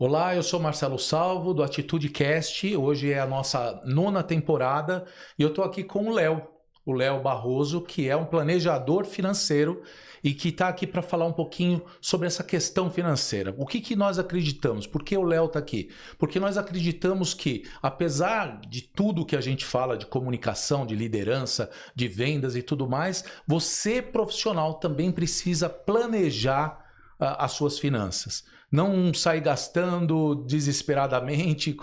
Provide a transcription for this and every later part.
Olá, eu sou Marcelo Salvo, do AtitudeCast. Hoje é a nossa 9ª temporada e eu estou aqui com o Léo Barroso, que é um planejador financeiro e que está aqui para falar um pouquinho sobre essa questão financeira. O que nós acreditamos? Por que o Léo está aqui? Porque nós acreditamos que, apesar de tudo que a gente fala de comunicação, de liderança, de vendas e tudo mais, você, profissional, também precisa planejar as suas finanças. Não sair gastando desesperadamente,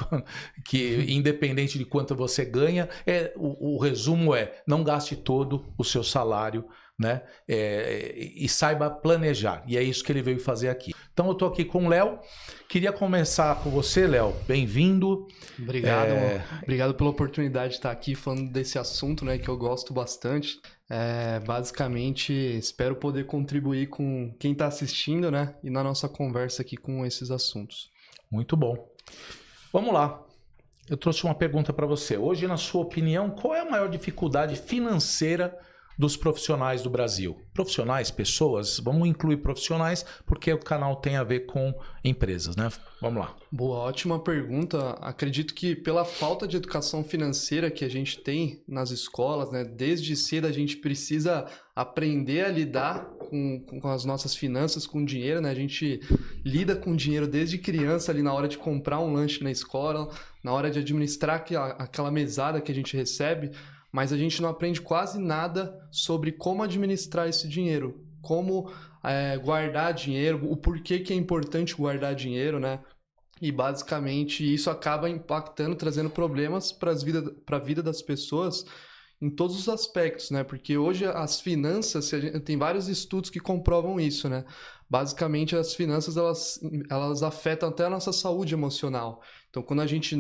que independente de quanto você ganha, o resumo é: não gaste todo o seu salário, né? E saiba planejar. E é isso que ele veio fazer aqui. Então eu estou aqui com o Léo. Queria começar com você, Léo. Bem-vindo. Obrigado, obrigado pela oportunidade de estar aqui falando desse assunto, né, que eu gosto bastante. Basicamente, espero poder contribuir com quem está assistindo, né, e na nossa conversa aqui com esses assuntos. Muito bom. Vamos lá. Eu trouxe uma pergunta para você. Hoje, na sua opinião, qual é a maior dificuldade financeira dos profissionais do Brasil? Profissionais, pessoas, vamos incluir profissionais, porque o canal tem a ver com empresas, né? Vamos lá. Boa, ótima pergunta. Acredito que pela falta de educação financeira que a gente tem nas escolas, né, desde cedo a gente precisa aprender a lidar com as nossas finanças, com o dinheiro, né? A gente lida com dinheiro desde criança ali na hora de comprar um lanche na escola, na hora de administrar aquela mesada que a gente recebe, mas a gente não aprende quase nada sobre como administrar esse dinheiro, como guardar dinheiro, o porquê que é importante guardar dinheiro, né? E basicamente isso acaba impactando, trazendo problemas para a vida das pessoas em todos os aspectos, né? Porque hoje as finanças, tem vários estudos que comprovam isso, né? Basicamente as finanças elas afetam até a nossa saúde emocional. Então quando a gente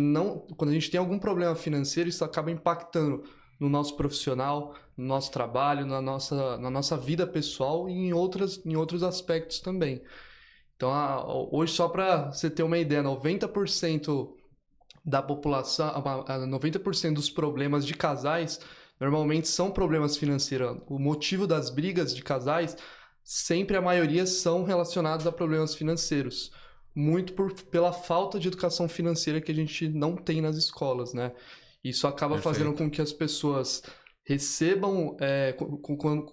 tem algum problema financeiro, isso acaba impactando no nosso profissional, no nosso trabalho, na nossa vida pessoal e em outros aspectos também. Então, hoje, só para você ter uma ideia, 90% da população, 90% dos problemas de casais normalmente são problemas financeiros. O motivo das brigas de casais, sempre a maioria são relacionados a problemas financeiros. Muito pela falta de educação financeira que a gente não tem nas escolas, né? Isso acaba fazendo com que as pessoas recebam,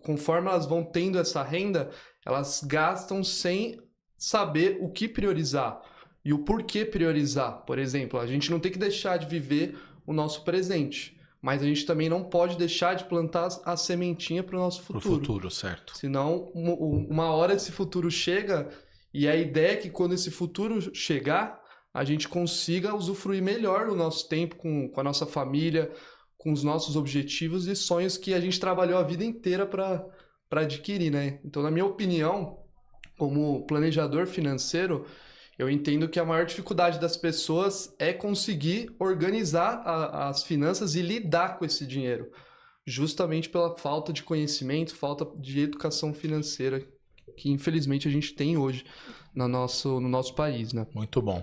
conforme elas vão tendo essa renda, elas gastam sem saber o que priorizar e o porquê priorizar. Por exemplo, a gente não tem que deixar de viver o nosso presente, mas a gente também não pode deixar de plantar a sementinha para o nosso futuro. Para o futuro, certo. Senão, uma hora esse futuro chega e a ideia é que quando esse futuro chegar, a gente consiga usufruir melhor o nosso tempo com a nossa família, com os nossos objetivos e sonhos que a gente trabalhou a vida inteira para adquirir, né? Então, na minha opinião, como planejador financeiro, eu entendo que a maior dificuldade das pessoas é conseguir organizar as finanças e lidar com esse dinheiro, justamente pela falta de conhecimento, falta de educação financeira que infelizmente a gente tem hoje no nosso país, né? Muito bom.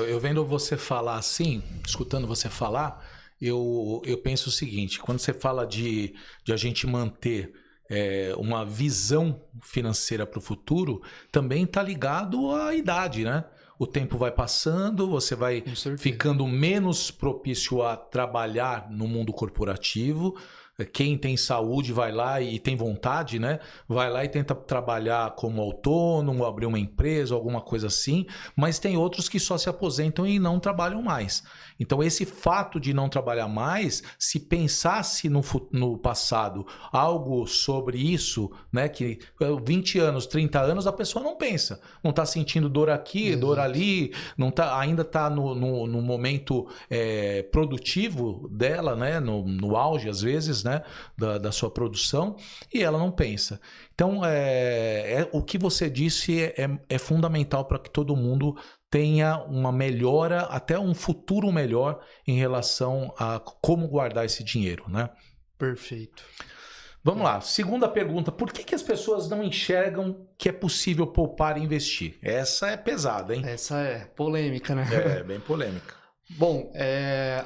Eu vendo você falar assim, escutando você falar, eu penso o seguinte: quando você fala de a gente manter uma visão financeira para o futuro, também está ligado à idade, né? O tempo vai passando, você vai ficando menos propício a trabalhar no mundo corporativo. Quem tem saúde vai lá e tem vontade, né? Vai lá e tenta trabalhar como autônomo, abrir uma empresa, alguma coisa assim, mas tem outros que só se aposentam e não trabalham mais. Então esse fato de não trabalhar mais, se pensasse no passado algo sobre isso, né? Que 20 anos, 30 anos, a pessoa não pensa. Não está sentindo dor aqui, dor ali, não tá, ainda está no momento produtivo dela, né? No auge, às vezes, né? Da sua produção, e ela não pensa. Então, o que você disse é fundamental para que todo mundo tenha uma melhora, até um futuro melhor em relação a como guardar esse dinheiro, né? Perfeito. Vamos lá, segunda pergunta: por que as pessoas não enxergam que é possível poupar e investir? Essa é pesada, hein? Essa é polêmica, né? É, bem polêmica. Bom,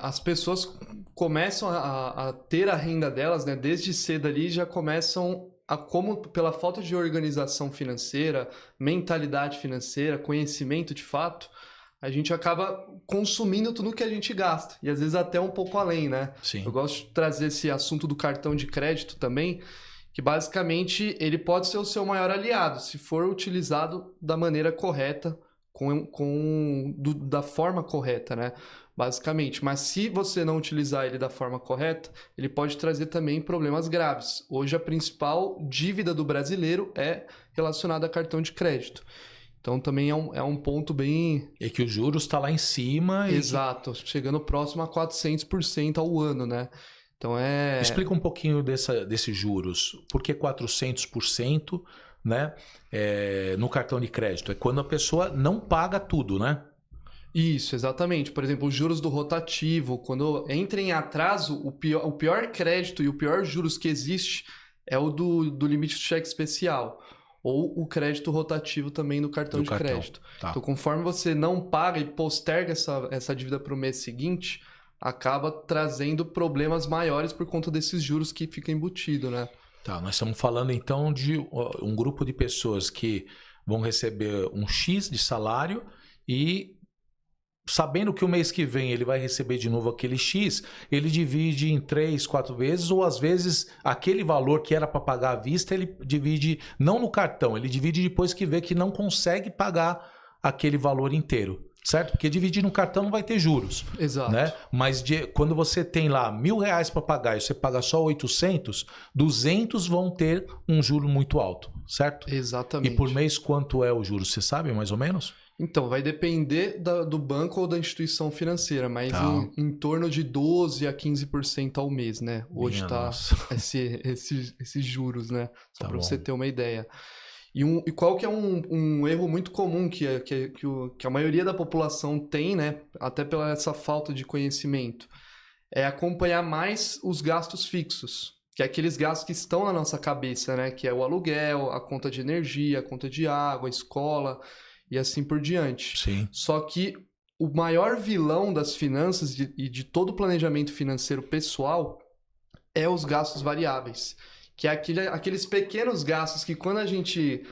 as pessoas começam a ter a renda delas, né? Desde cedo ali já começam como pela falta de organização financeira, mentalidade financeira, conhecimento de fato, a gente acaba consumindo tudo que a gente gasta. E às vezes até um pouco além, né? Sim. Eu gosto de trazer esse assunto do cartão de crédito também, que basicamente ele pode ser o seu maior aliado, se for utilizado da maneira correta, da forma correta, né? Basicamente. Mas se você não utilizar ele da forma correta, ele pode trazer também problemas graves. Hoje a principal dívida do brasileiro é relacionada a cartão de crédito. Então também é um ponto bem... E que o juros está lá em cima. Exato, chegando próximo a 400% ao ano, né? Então Explica um pouquinho desses juros. Por que 400%, né? No cartão de crédito? É quando a pessoa não paga tudo, né? Isso, exatamente. Por exemplo, os juros do rotativo, quando entra em atraso, o pior crédito e o pior juros que existe é o do limite de cheque especial. Ou o crédito rotativo também no cartão de crédito. Tá. Então, conforme você não paga e posterga essa dívida para o mês seguinte, acaba trazendo problemas maiores por conta desses juros que fica embutido, né? Tá, nós estamos falando então de um grupo de pessoas que vão receber um X de salário e, sabendo que o mês que vem ele vai receber de novo aquele X, ele divide em 3, 4 vezes, ou às vezes aquele valor que era para pagar à vista, ele divide não no cartão, ele divide depois que vê que não consegue pagar aquele valor inteiro. Certo? Porque dividir no cartão não vai ter juros. Exato. Né? Mas quando você tem lá R$1.000 para pagar e você paga só 800, 200 vão ter um juro muito alto, certo? Exatamente. E por mês quanto é o juro? Você sabe mais ou menos? Então, vai depender do banco ou da instituição financeira, mas em torno de 12% a 15% ao mês, né? Hoje está esses juros, né? Só para você ter uma ideia. E qual que é um erro muito comum que a maioria da população tem, né? Até pela essa falta de conhecimento, é acompanhar mais os gastos fixos, que é aqueles gastos que estão na nossa cabeça, né? Que é o aluguel, a conta de energia, a conta de água, a escola e assim por diante. Sim. Só que o maior vilão das finanças e de todo o planejamento financeiro pessoal é os gastos variáveis. Que é aqueles pequenos gastos que quando a gente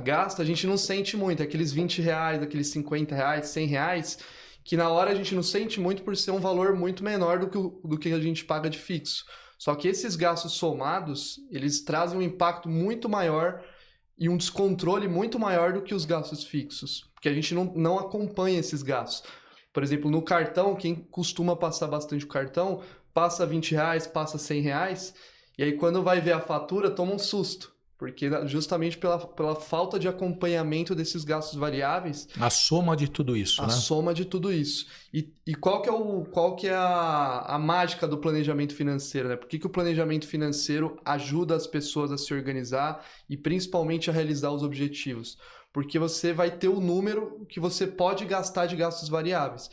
gasta, a gente não sente muito. Aqueles R$20, aqueles R$50, R$100, que na hora a gente não sente muito por ser um valor muito menor do que a gente paga de fixo. Só que esses gastos somados, eles trazem um impacto muito maior e um descontrole muito maior do que os gastos fixos. Porque a gente não acompanha esses gastos. Por exemplo, no cartão, quem costuma passar bastante o cartão, passa R$20, passa R$100... E aí, quando vai ver a fatura, toma um susto. Porque justamente pela falta de acompanhamento desses gastos variáveis... A soma de tudo isso, né? A soma de tudo isso. E qual que é a mágica do planejamento financeiro, né? Por que o planejamento financeiro ajuda as pessoas a se organizar e principalmente a realizar os objetivos? Porque você vai ter o número que você pode gastar de gastos variáveis.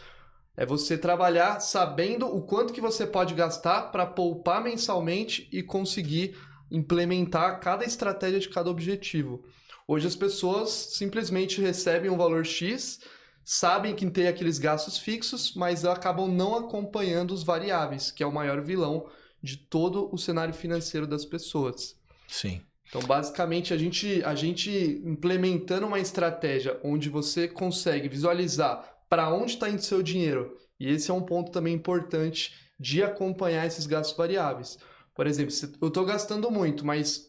É você trabalhar sabendo o quanto que você pode gastar para poupar mensalmente e conseguir implementar cada estratégia de cada objetivo. Hoje as pessoas simplesmente recebem um valor X, sabem que tem aqueles gastos fixos, mas acabam não acompanhando os variáveis, que é o maior vilão de todo o cenário financeiro das pessoas. Sim. Então, basicamente, a gente implementando uma estratégia onde você consegue visualizar para onde está indo seu dinheiro. E esse é um ponto também importante de acompanhar esses gastos variáveis. Por exemplo, eu estou gastando muito, mas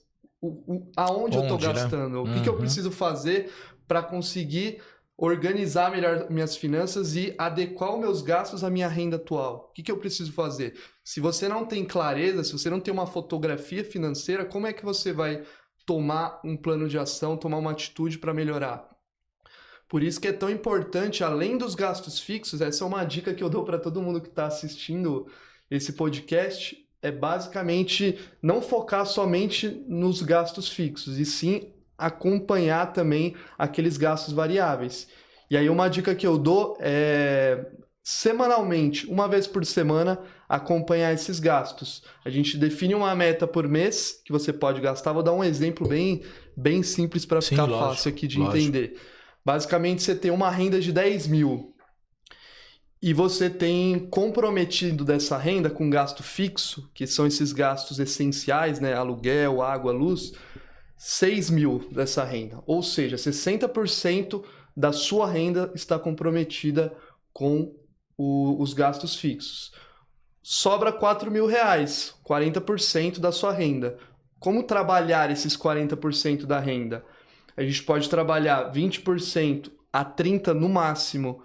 aonde eu estou gastando? Né? O que eu preciso fazer para conseguir organizar melhor minhas finanças e adequar os meus gastos à minha renda atual? O que eu preciso fazer? Se você não tem clareza, se você não tem uma fotografia financeira, como é que você vai tomar um plano de ação, tomar uma atitude para melhorar? Por isso que é tão importante, além dos gastos fixos, essa é uma dica que eu dou para todo mundo que está assistindo esse podcast, é basicamente não focar somente nos gastos fixos, e sim acompanhar também aqueles gastos variáveis. E aí uma dica que eu dou é, semanalmente, uma vez por semana, acompanhar esses gastos. A gente define uma meta por mês que você pode gastar. Vou dar um exemplo bem simples para ficar fácil aqui de entender. Basicamente, você tem uma renda de 10 mil. E você tem comprometido dessa renda com gasto fixo, que são esses gastos essenciais, né? Aluguel, água, luz, 6 mil dessa renda. Ou seja, 60% da sua renda está comprometida com os gastos fixos. Sobra 4 mil reais, 40% da sua renda. Como trabalhar esses 40% da renda? A gente pode trabalhar 20% a 30% no máximo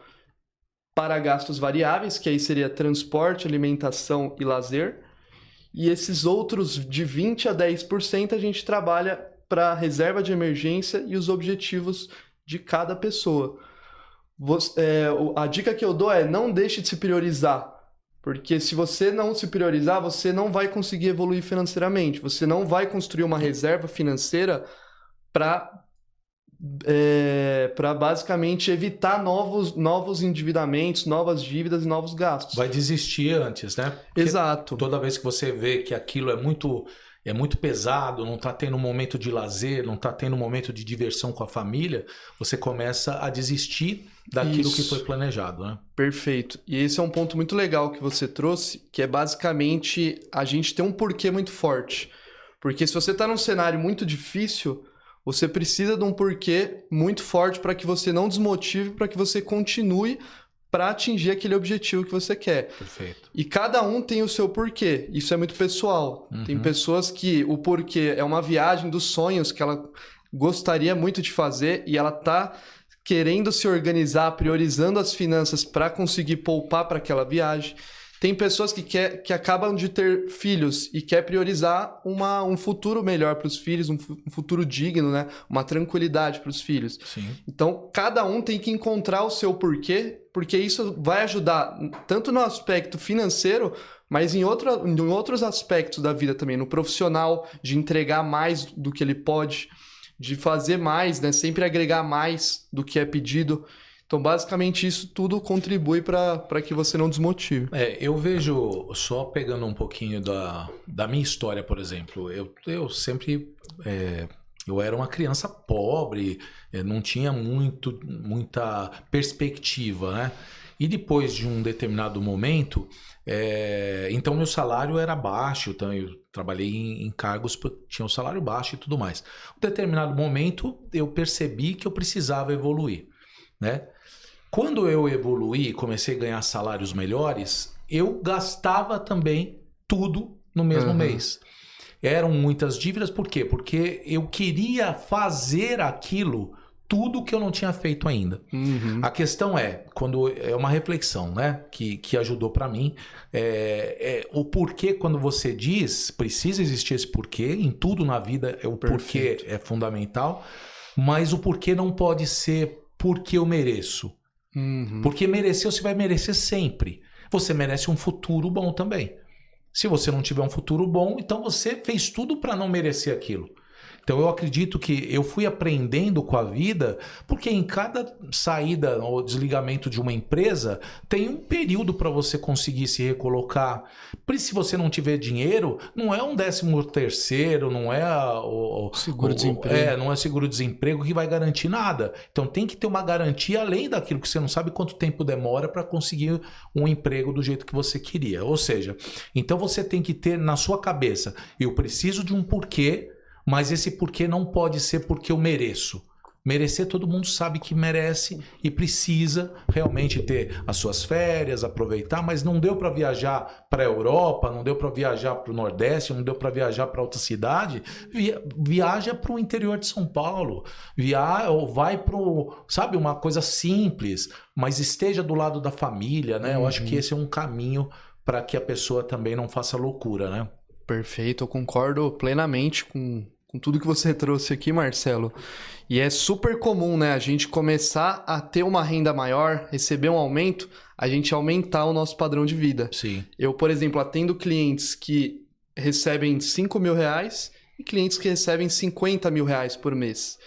para gastos variáveis, que aí seria transporte, alimentação e lazer. E esses outros de 20% a 10% a gente trabalha para reserva de emergência e os objetivos de cada pessoa. A dica que eu dou é não deixe de se priorizar, porque se você não se priorizar, você não vai conseguir evoluir financeiramente, você não vai construir uma reserva financeira para basicamente evitar novos endividamentos, novas dívidas e novos gastos. Vai desistir antes, né? Porque exato. Toda vez que você vê que aquilo é muito pesado, não está tendo um momento de lazer, não está tendo um momento de diversão com a família, você começa a desistir daquilo que foi planejado, né? Perfeito. E esse é um ponto muito legal que você trouxe, que é basicamente a gente ter um porquê muito forte. Porque se você está num cenário muito difícil, você precisa de um porquê muito forte para que você não desmotive, para que você continue para atingir aquele objetivo que você quer. Perfeito. E cada um tem o seu porquê. Isso é muito pessoal. Tem pessoas que o porquê é uma viagem dos sonhos que ela gostaria muito de fazer e ela tá querendo se organizar, priorizando as finanças para conseguir poupar para aquela viagem. Tem pessoas que acabam de ter filhos e quer priorizar um futuro melhor para os filhos, um futuro digno, né? Uma tranquilidade para os filhos. Sim. Então, cada um tem que encontrar o seu porquê, porque isso vai ajudar tanto no aspecto financeiro, mas em outros aspectos da vida também, no profissional, de entregar mais do que ele pode, de fazer mais, né? Sempre agregar mais do que é pedido. Então, basicamente, isso tudo contribui para que você não desmotive. Eu vejo, só pegando um pouquinho da minha história, por exemplo, eu sempre... eu era uma criança pobre, não tinha muita perspectiva, né? E depois de um determinado momento, então meu salário era baixo, então eu trabalhei em cargos que tinham salário baixo e tudo mais. Em um determinado momento, eu percebi que eu precisava evoluir, né? Quando eu evoluí e comecei a ganhar salários melhores, eu gastava também tudo no mesmo mês. Eram muitas dívidas, por quê? Porque eu queria fazer aquilo, tudo que eu não tinha feito ainda. A questão é uma reflexão, né, que ajudou para mim, o porquê, quando você diz, precisa existir esse porquê, em tudo na vida o porquê é fundamental, mas o porquê não pode ser porque eu mereço. Porque merecer, você vai merecer sempre. Você merece um futuro bom também. Se você não tiver um futuro bom, então você fez tudo para não merecer aquilo. Então eu acredito que eu fui aprendendo com a vida, porque em cada saída ou desligamento de uma empresa, tem um período para você conseguir se recolocar. Por isso, se você não tiver dinheiro, não é um 13º, não é o seguro-desemprego. Não é seguro-desemprego que vai garantir nada. Então tem que ter uma garantia além daquilo que você não sabe quanto tempo demora para conseguir um emprego do jeito que você queria. Ou seja, então você tem que ter na sua cabeça, eu preciso de um porquê, mas esse porquê não pode ser porque eu mereço. Merecer, todo mundo sabe que merece e precisa realmente ter as suas férias, aproveitar, mas não deu para viajar para a Europa, não deu para viajar para o Nordeste, não deu para viajar para outra cidade, viaja para o interior de São Paulo, ou vai para, sabe, uma coisa simples, mas esteja do lado da família, né? Eu acho que esse é um caminho para que a pessoa também não faça loucura, né? Perfeito, eu concordo plenamente com tudo que você trouxe aqui, Marcelo. E é super comum, né, a gente começar a ter uma renda maior, receber um aumento, a gente aumentar o nosso padrão de vida. Sim. Eu, por exemplo, atendo clientes que recebem 5 mil reais e clientes que recebem 50 mil reais por mês.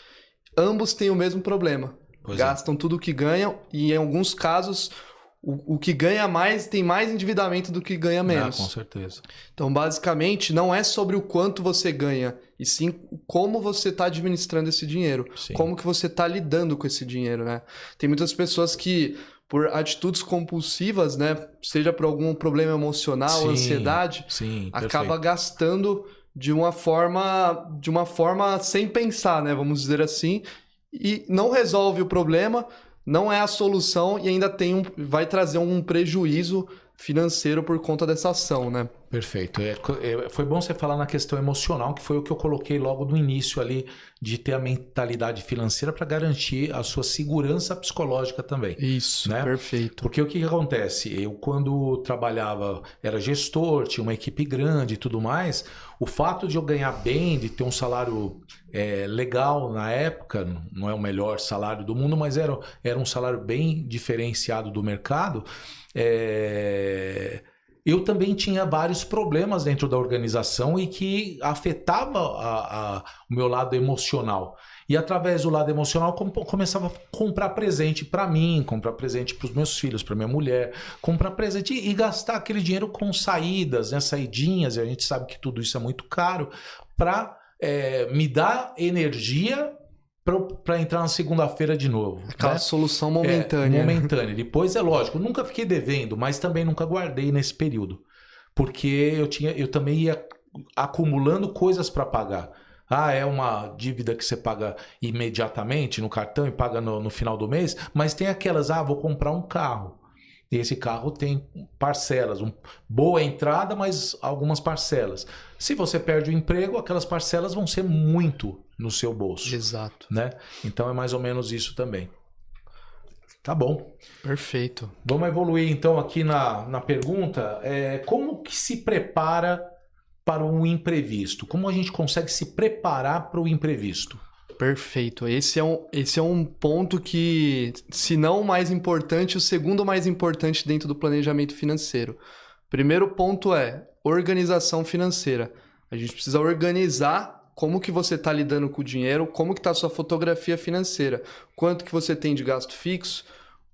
Ambos têm o mesmo problema. Gastam tudo o que ganham e, em alguns casos, o que ganha mais tem mais endividamento do que ganha menos. Com certeza. Então, basicamente, não é sobre o quanto você ganha, e sim como você está administrando esse dinheiro. Sim. Como que você está lidando com esse dinheiro, né? Tem muitas pessoas que por atitudes compulsivas, né? Seja por algum problema emocional, ansiedade, acaba gastando de uma forma sem pensar, né? Vamos dizer assim, e não resolve o problema, não é a solução e ainda vai trazer um prejuízo financeiro por conta dessa ação, né? Perfeito. Foi bom você falar na questão emocional, que foi o que eu coloquei logo no início ali, de ter a mentalidade financeira para garantir a sua segurança psicológica também. Isso, né? Perfeito. Porque o que acontece? Eu, quando trabalhava, era gestor, tinha uma equipe grande e tudo mais, o fato de eu ganhar bem, de ter um salário legal na época, não é o melhor salário do mundo, mas era um salário bem diferenciado do mercado, eu também tinha vários problemas dentro da organização e que afetava o meu lado emocional. E através do lado emocional, começava a comprar presente para mim, comprar presente para os meus filhos, para minha mulher, comprar presente e gastar aquele dinheiro com saídas, né, saidinhas, e a gente sabe que tudo isso é muito caro, para me dar energia para entrar na segunda-feira de novo. Aquela solução momentânea. Momentânea. Depois, é lógico, nunca fiquei devendo, mas também nunca guardei nesse período. Porque eu também ia acumulando coisas para pagar. É uma dívida que você paga imediatamente no cartão e paga no final do mês, mas tem aquelas, vou comprar um carro. E esse carro tem parcelas, boa entrada, mas algumas parcelas. Se você perde o emprego, aquelas parcelas vão ser muito no seu bolso. Exato. Né? Então é mais ou menos isso também. Tá bom. Perfeito. Vamos evoluir então aqui na pergunta. Como que se prepara para um imprevisto? Como a gente consegue se preparar para o imprevisto? Perfeito. Esse é um ponto que, se não o mais importante, o segundo mais importante dentro do planejamento financeiro. Primeiro ponto é organização financeira. A gente precisa organizar como que você está lidando com o dinheiro, como que está a sua fotografia financeira, quanto que você tem de gasto fixo,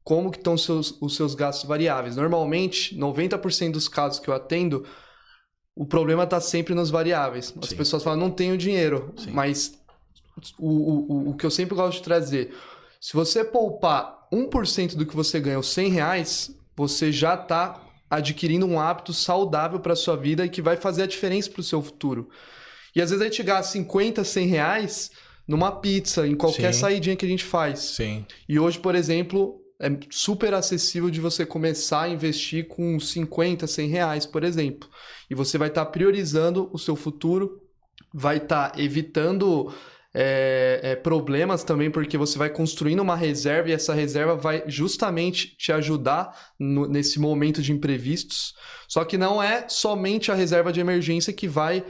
como que estão os seus gastos variáveis. Normalmente, 90% dos casos que eu atendo, o problema está sempre nos variáveis. As pessoas falam, não tenho dinheiro, mas o que eu sempre gosto de trazer, se você poupar 1% do que você ganha, os R$100, você já está adquirindo um hábito saudável para a sua vida e que vai fazer a diferença para o seu futuro. E às vezes a gente gasta 50, R$100 numa pizza, em qualquer saidinha que a gente faz. Sim. E hoje, por exemplo, é super acessível de você começar a investir com 50, R$100, por exemplo. E você vai estar priorizando o seu futuro, vai estar evitando problemas também, porque você vai construindo uma reserva e essa reserva vai justamente te ajudar nesse momento de imprevistos. Só que não é somente a reserva de emergência que vai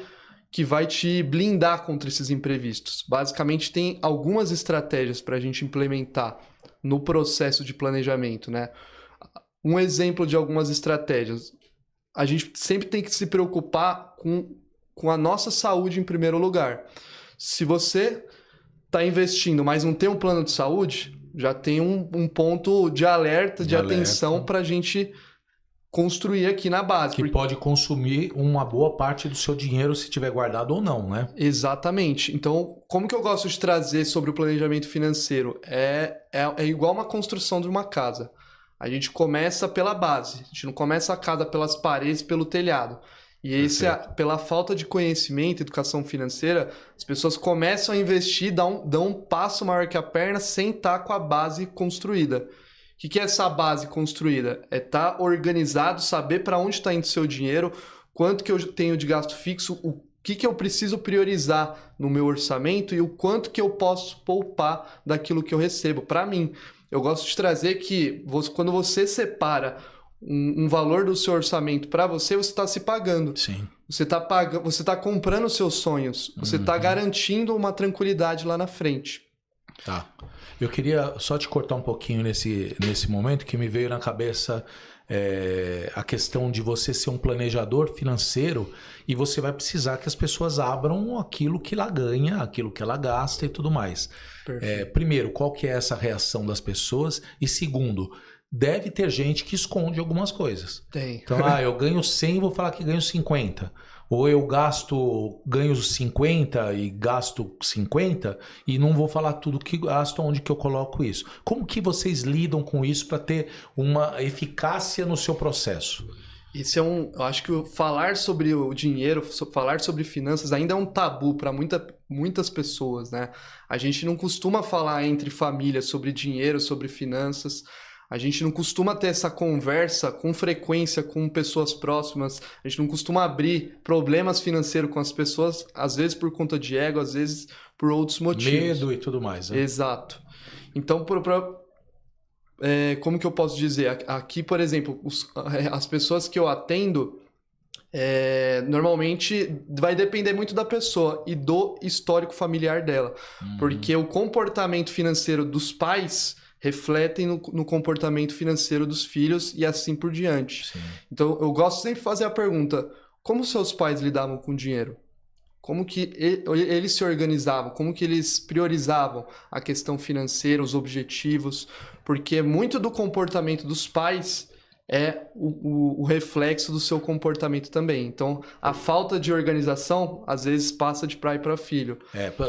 te blindar contra esses imprevistos. Basicamente, tem algumas estratégias para a gente implementar no processo de planejamento, né? Um exemplo de algumas estratégias. A gente sempre tem que se preocupar com a nossa saúde em primeiro lugar. Se você está investindo, mas não tem um plano de saúde, já tem um ponto de alerta, de atenção para a gente construir aqui na base. Que pode consumir uma boa parte do seu dinheiro se tiver guardado ou não, né? Exatamente. Então, como que eu gosto de trazer sobre o planejamento financeiro? É igual uma construção de uma casa. A gente começa pela base. A gente não começa a casa pelas paredes, pelo telhado. E pela falta de conhecimento, educação financeira, as pessoas começam a investir, dão um passo maior que a perna sem estar com a base construída. O que é essa base construída? É estar organizado, saber para onde está indo o seu dinheiro, quanto que eu tenho de gasto fixo, o que eu preciso priorizar no meu orçamento e o quanto que eu posso poupar daquilo que eu recebo. Para mim, eu gosto de trazer que quando você separa um valor do seu orçamento para você está se pagando. Sim. Você está comprando os seus sonhos. Você está garantindo uma tranquilidade lá na frente. Tá. Eu queria só te cortar um pouquinho nesse momento, que me veio na cabeça a questão de você ser um planejador financeiro e você vai precisar que as pessoas abram aquilo que ela ganha, aquilo que ela gasta e tudo mais. Primeiro, qual que é essa reação das pessoas? E segundo, deve ter gente que esconde algumas coisas. Tem. Então, eu ganho 100 e vou falar que ganho 50. Ou eu ganho 50 e gasto 50 e não vou falar tudo que gasto, onde que eu coloco isso. Como que vocês lidam com isso para ter uma eficácia no seu processo? Isso eu acho que falar sobre o dinheiro, falar sobre finanças ainda é um tabu para muitas pessoas, né? A gente não costuma falar entre famílias sobre dinheiro, sobre finanças. A gente não costuma ter essa conversa com frequência com pessoas próximas. A gente não costuma abrir problemas financeiros com as pessoas, às vezes por conta de ego, às vezes por outros motivos. Medo e tudo mais, né? Exato. Então, como que eu posso dizer? Aqui, por exemplo, as pessoas que eu atendo, normalmente vai depender muito da pessoa e do histórico familiar dela. Porque o comportamento financeiro dos pais refletem no comportamento financeiro dos filhos e assim por diante. Sim. Então, eu gosto sempre de fazer a pergunta: como seus pais lidavam com dinheiro? Como que eles se organizavam? Como que eles priorizavam a questão financeira, os objetivos? Porque muito do comportamento dos pais é o reflexo do seu comportamento também. Então, a falta de organização, às vezes, passa de pai para filho.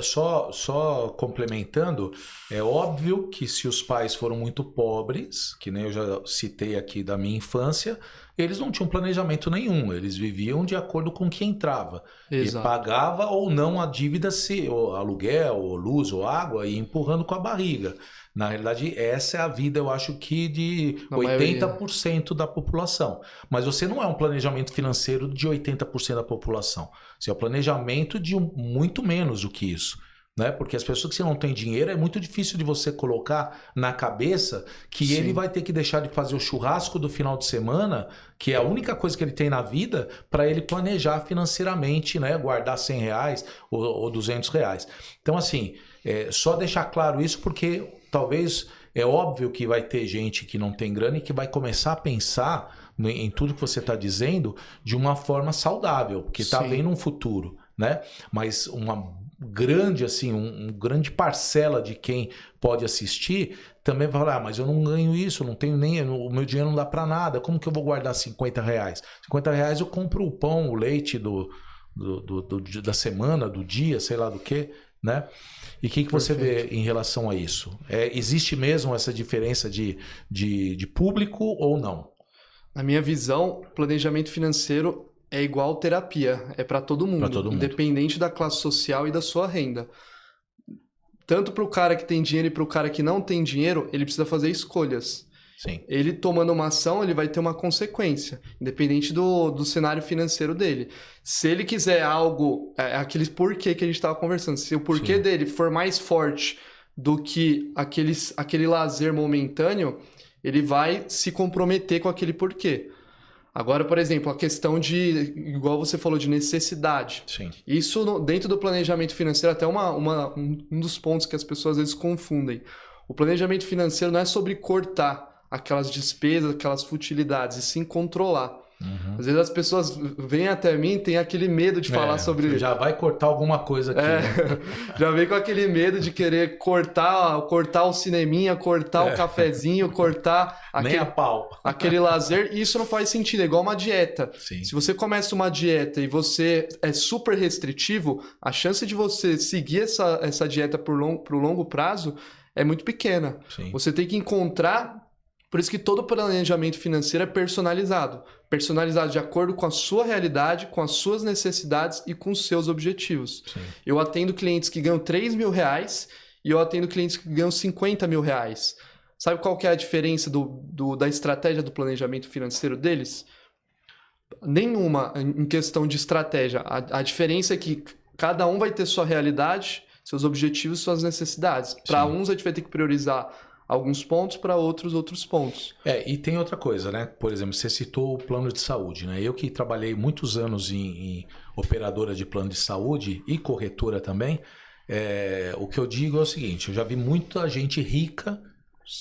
Só complementando, é óbvio que se os pais foram muito pobres, que nem eu já citei aqui da minha infância, eles não tinham planejamento nenhum, eles viviam de acordo com o que entrava. Exato. E pagava ou não a dívida, se ou aluguel, ou luz, ou água, e empurrando com a barriga. Na realidade, essa é a vida, eu acho que de 80% da população. Mas você não é um planejamento financeiro de 80% da população. Você é um planejamento de muito menos do que isso. Né? Porque as pessoas que não têm dinheiro, é muito difícil de você colocar na cabeça que ele vai ter que deixar de fazer o churrasco do final de semana, que é a única coisa que ele tem na vida, para ele planejar financeiramente, né? Guardar R$100 ou R$200. Então, assim, só deixar claro isso, porque talvez é óbvio que vai ter gente que não tem grana e que vai começar a pensar em tudo que você está dizendo de uma forma saudável, porque está vendo um futuro, né? Mas uma grande, assim, um grande parcela de quem pode assistir também vai falar: mas eu não ganho isso, não tenho nem, o meu dinheiro não dá para nada, como que eu vou guardar R$50? R$50 eu compro o pão, o leite da semana, do dia, sei lá do que, né? E o que você vê em relação a isso? Existe mesmo essa diferença de público ou não? Na minha visão, planejamento financeiro é igual terapia, é para todo mundo, independente da classe social e da sua renda. Tanto para o cara que tem dinheiro e para o cara que não tem dinheiro, ele precisa fazer escolhas. Sim. Ele tomando uma ação, ele vai ter uma consequência, independente do cenário financeiro dele. Se ele quiser algo, aquele porquê que a gente estava conversando, se o porquê dele for mais forte do que aquele lazer momentâneo, ele vai se comprometer com aquele porquê. Agora, por exemplo, a questão de, igual você falou, de necessidade. Sim. Isso, dentro do planejamento financeiro, até um dos pontos que as pessoas às vezes confundem. O planejamento financeiro não é sobre cortar aquelas despesas, aquelas futilidades, e sim controlar. Às vezes as pessoas vêm até mim e tem aquele medo de falar sobre... Já vai cortar alguma coisa aqui. Né? Já vem com aquele medo de querer cortar o cineminha, cortar o cafezinho, cortar Nem a pau. aquele lazer. E isso não faz sentido, é igual uma dieta. Sim. Se você começa uma dieta e você é super restritivo, a chance de você seguir essa dieta pro longo prazo é muito pequena. Sim. Você tem que encontrar... Por isso que todo planejamento financeiro é personalizado. Personalizado de acordo com a sua realidade, com as suas necessidades e com os seus objetivos. Sim. Eu atendo clientes que ganham R$3.000 e eu atendo clientes que ganham R$50.000. Sabe qual que é a diferença da estratégia do planejamento financeiro deles? Nenhuma em questão de estratégia. A diferença é que cada um vai ter sua realidade, seus objetivos, suas necessidades. Para uns a gente vai ter que priorizar alguns pontos, para outros pontos. E tem outra coisa, né? Por exemplo, você citou o plano de saúde, né? Eu que trabalhei muitos anos em operadora de plano de saúde e corretora também, o que eu digo é o seguinte: eu já vi muita gente rica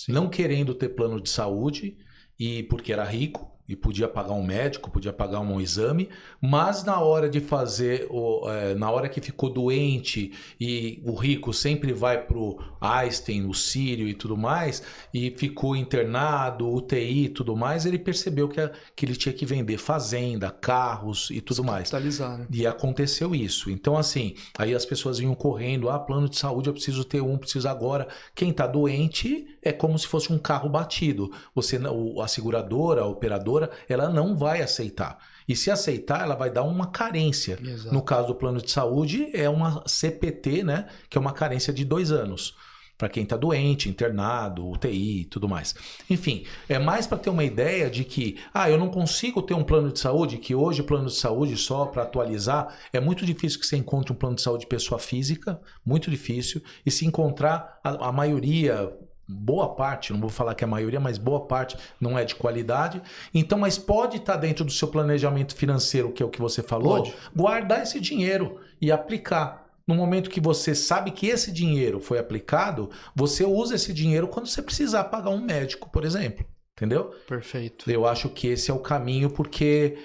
não querendo ter plano de saúde, e porque era rico, e podia pagar um médico, podia pagar um exame, mas na hora de fazer, na hora que ficou doente e o rico sempre vai pro Einstein, o Sírio e tudo mais, e ficou internado, UTI e tudo mais, ele percebeu que ele tinha que vender fazenda, carros e tudo mais. Né? E aconteceu isso. Então, assim, aí as pessoas vinham correndo, plano de saúde, eu preciso ter preciso agora. Quem tá doente é como se fosse um carro batido. A seguradora, a operadora, ela não vai aceitar. E se aceitar, ela vai dar uma carência. Exato. No caso do plano de saúde, é uma CPT, né? Que é uma carência de 2 anos. Para quem está doente, internado, UTI e tudo mais. Enfim, é mais para ter uma ideia de que, eu não consigo ter um plano de saúde, que hoje o plano de saúde, só para atualizar, é muito difícil que você encontre um plano de saúde de pessoa física, muito difícil, e se encontrar a maioria, boa parte, não vou falar que é a maioria, mas boa parte não é de qualidade. Então, mas pode estar dentro do seu planejamento financeiro, que é o que você falou, pode guardar esse dinheiro e aplicar. No momento que você sabe que esse dinheiro foi aplicado, você usa esse dinheiro quando você precisar pagar um médico, por exemplo. Entendeu? Perfeito. Eu acho que esse é o caminho, porque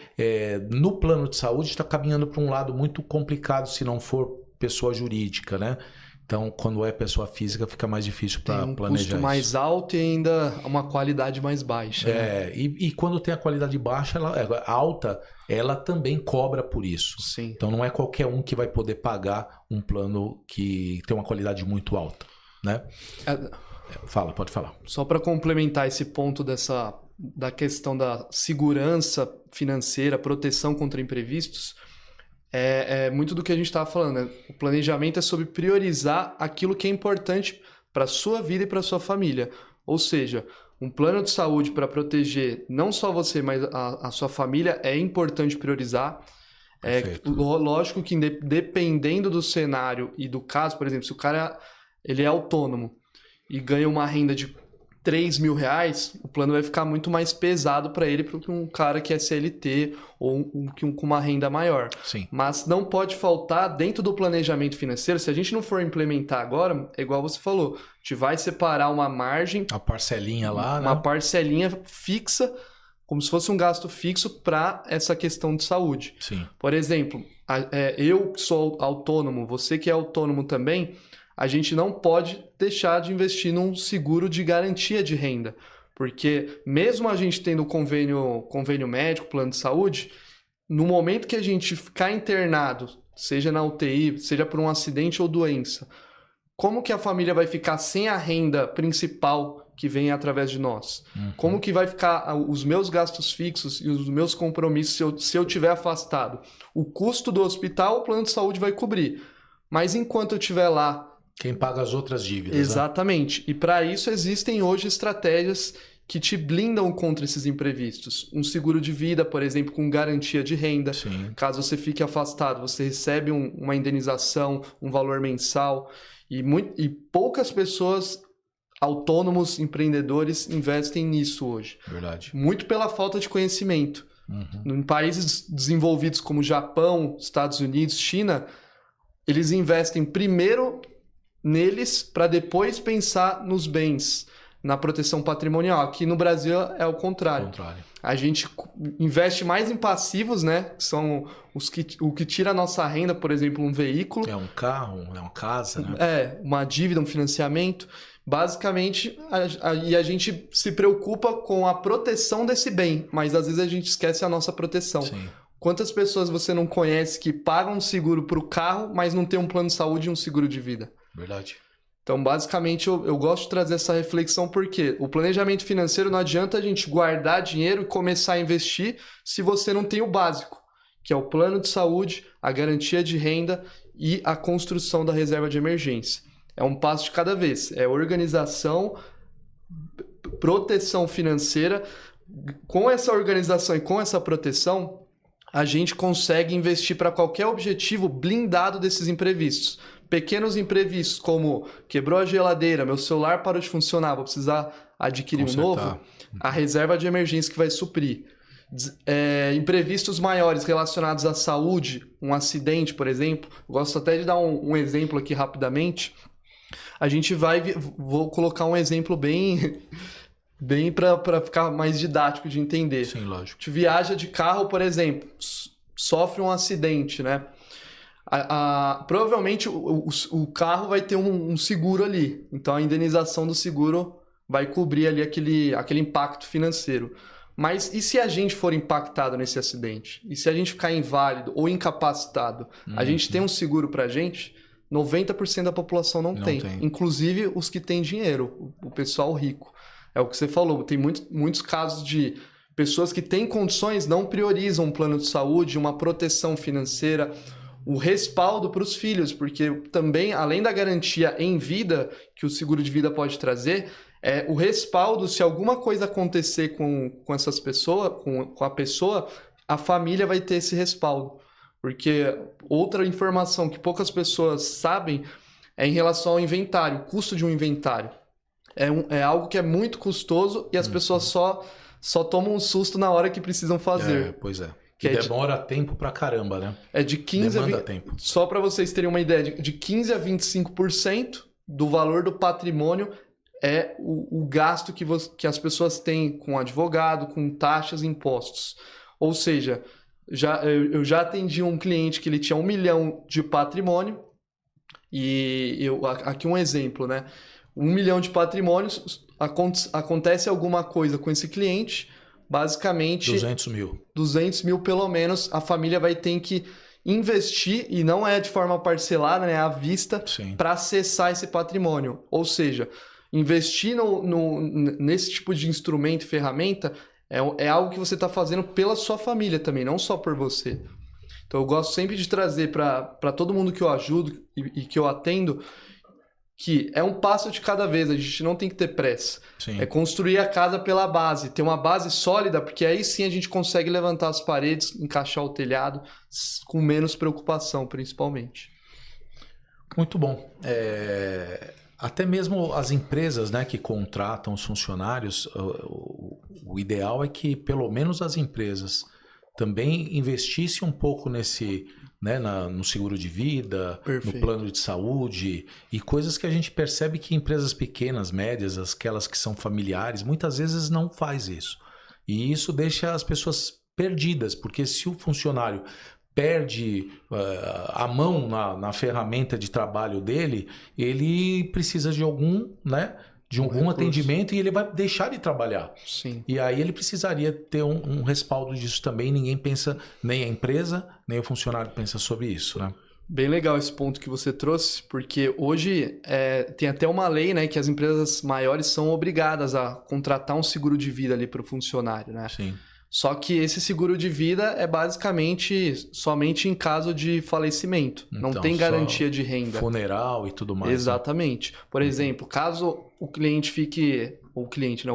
no plano de saúde está caminhando para um lado muito complicado se não for pessoa jurídica, né? Então, quando é pessoa física, fica mais difícil para planejar. Tem um custo mais alto e ainda uma qualidade mais baixa. Né? E quando tem a qualidade baixa, alta, ela também cobra por isso. Sim. Então, não é qualquer um que vai poder pagar um plano que tem uma qualidade muito alta, né? Pode falar. Só para complementar esse ponto da questão da segurança financeira, proteção contra imprevistos, é muito do que a gente estava falando, né? O planejamento é sobre priorizar aquilo que é importante para a sua vida e para a sua família. Ou seja, um plano de saúde para proteger não só você, mas a sua família é importante priorizar. Lógico que dependendo do cenário e do caso, por exemplo, se o cara ele é autônomo e ganha uma renda de R$3.000, o plano vai ficar muito mais pesado para ele do que um cara que é CLT ou com uma renda maior. Sim. Mas não pode faltar dentro do planejamento financeiro, se a gente não for implementar agora, é igual você falou, a gente vai separar uma margem, a parcelinha lá, uma né? parcelinha fixa, como se fosse um gasto fixo para essa questão de saúde. Sim. Por exemplo, eu que sou autônomo, você que é autônomo também, a gente não pode deixar de investir num seguro de garantia de renda. Porque mesmo a gente tendo convênio médico, plano de saúde, no momento que a gente ficar internado, seja na UTI, seja por um acidente ou doença, como que a família vai ficar sem a renda principal que vem através de nós? Uhum. Como que vai ficar os meus gastos fixos e os meus compromissos se eu estiver afastado? O custo do hospital, o plano de saúde vai cobrir. Mas enquanto eu estiver lá... Quem paga as outras dívidas. Exatamente. Né? E para isso existem hoje estratégias que te blindam contra esses imprevistos. Um seguro de vida, por exemplo, com garantia de renda. Sim. Caso você fique afastado, você recebe uma indenização, um valor mensal. E poucas pessoas, autônomos, empreendedores, investem nisso hoje. Verdade. Muito pela falta de conhecimento. Uhum. Em países desenvolvidos como Japão, Estados Unidos, China, eles investem primeiro neles para depois pensar nos bens, na proteção patrimonial. Aqui no Brasil é o contrário. A gente investe mais em passivos, né? Que são o que tira a nossa renda, por exemplo, um veículo. É um carro, é uma casa, né? Uma dívida, um financiamento. Basicamente, a gente se preocupa com a proteção desse bem, mas às vezes a gente esquece a nossa proteção. Sim. Quantas pessoas você não conhece que pagam um seguro para o carro, mas não tem um plano de saúde e um seguro de vida? Verdade. Então, basicamente, eu gosto de trazer essa reflexão porque o planejamento financeiro não adianta a gente guardar dinheiro e começar a investir se você não tem o básico, que é o plano de saúde, a garantia de renda e a construção da reserva de emergência. É um passo de cada vez. É organização, proteção financeira. Com essa organização e com essa proteção, a gente consegue investir para qualquer objetivo blindado desses imprevistos. Pequenos imprevistos, como quebrou a geladeira, meu celular parou de funcionar, vou precisar adquirir um novo, a reserva de emergência que vai suprir. Imprevistos maiores relacionados à saúde, um acidente, por exemplo. Gosto até de dar um exemplo aqui rapidamente. Vou colocar um exemplo bem bem para ficar mais didático de entender. Sim, lógico. A gente viaja de carro, por exemplo, sofre um acidente, né? Provavelmente o carro vai ter um seguro ali. Então a indenização do seguro vai cobrir ali aquele impacto financeiro. Mas e se a gente for impactado nesse acidente? E se a gente ficar inválido ou incapacitado? A gente tem um seguro pra gente? 90% da população não tem. Inclusive os que têm dinheiro, o pessoal rico. É o que você falou, tem muitos casos de pessoas que têm condições, não priorizam um plano de saúde, uma proteção financeira, o respaldo para os filhos, porque também, além da garantia em vida que o seguro de vida pode trazer, o respaldo, se alguma coisa acontecer com essas pessoas, com a pessoa, a família vai ter esse respaldo. Porque outra informação que poucas pessoas sabem é em relação ao inventário, o custo de um inventário. É algo que é muito custoso e as pessoas só tomam um susto na hora que precisam fazer. Pois é. Que demora tempo pra caramba, né? É de 15 Demanda a 20... tempo. Só para vocês terem uma ideia, de 15 a 25% do valor do patrimônio é o gasto que as pessoas têm com advogado, com taxas e impostos. Ou seja, eu já atendi um cliente que ele tinha 1 milhão de patrimônio e aqui um exemplo, né? 1 milhão de patrimônios, acontece alguma coisa com esse cliente, basicamente... 200 mil pelo menos, a família vai ter que investir, e não é de forma parcelada, né, à vista, para acessar esse patrimônio. Ou seja, investir nesse tipo de instrumento e ferramenta é algo que você está fazendo pela sua família também, não só por você. Então eu gosto sempre de trazer para todo mundo que eu ajudo e que eu atendo, que é um passo de cada vez, a gente não tem que ter pressa. Sim. É construir a casa pela base, ter uma base sólida, porque aí sim a gente consegue levantar as paredes, encaixar o telhado com menos preocupação, principalmente. Muito bom. Até mesmo as empresas, né, que contratam os funcionários, o ideal é que pelo menos as empresas também investissem um pouco nesse... né, no seguro de vida, Perfeito. No plano de saúde e coisas que a gente percebe que empresas pequenas, médias, aquelas que são familiares, muitas vezes não faz isso. E isso deixa as pessoas perdidas, porque se o funcionário perde a mão na ferramenta de trabalho dele, ele precisa de algum atendimento e ele vai deixar de trabalhar. Sim. E aí ele precisaria ter um respaldo disso também. Ninguém pensa, nem a empresa, nem o funcionário pensa sobre isso, né? Bem legal esse ponto que você trouxe, porque hoje tem até uma lei, né, que as empresas maiores são obrigadas a contratar um seguro de vida ali para o funcionário, né? Sim. Só que esse seguro de vida é basicamente somente em caso de falecimento. Então, não tem garantia de renda. Funeral e tudo mais. Exatamente. Né? Por exemplo, caso o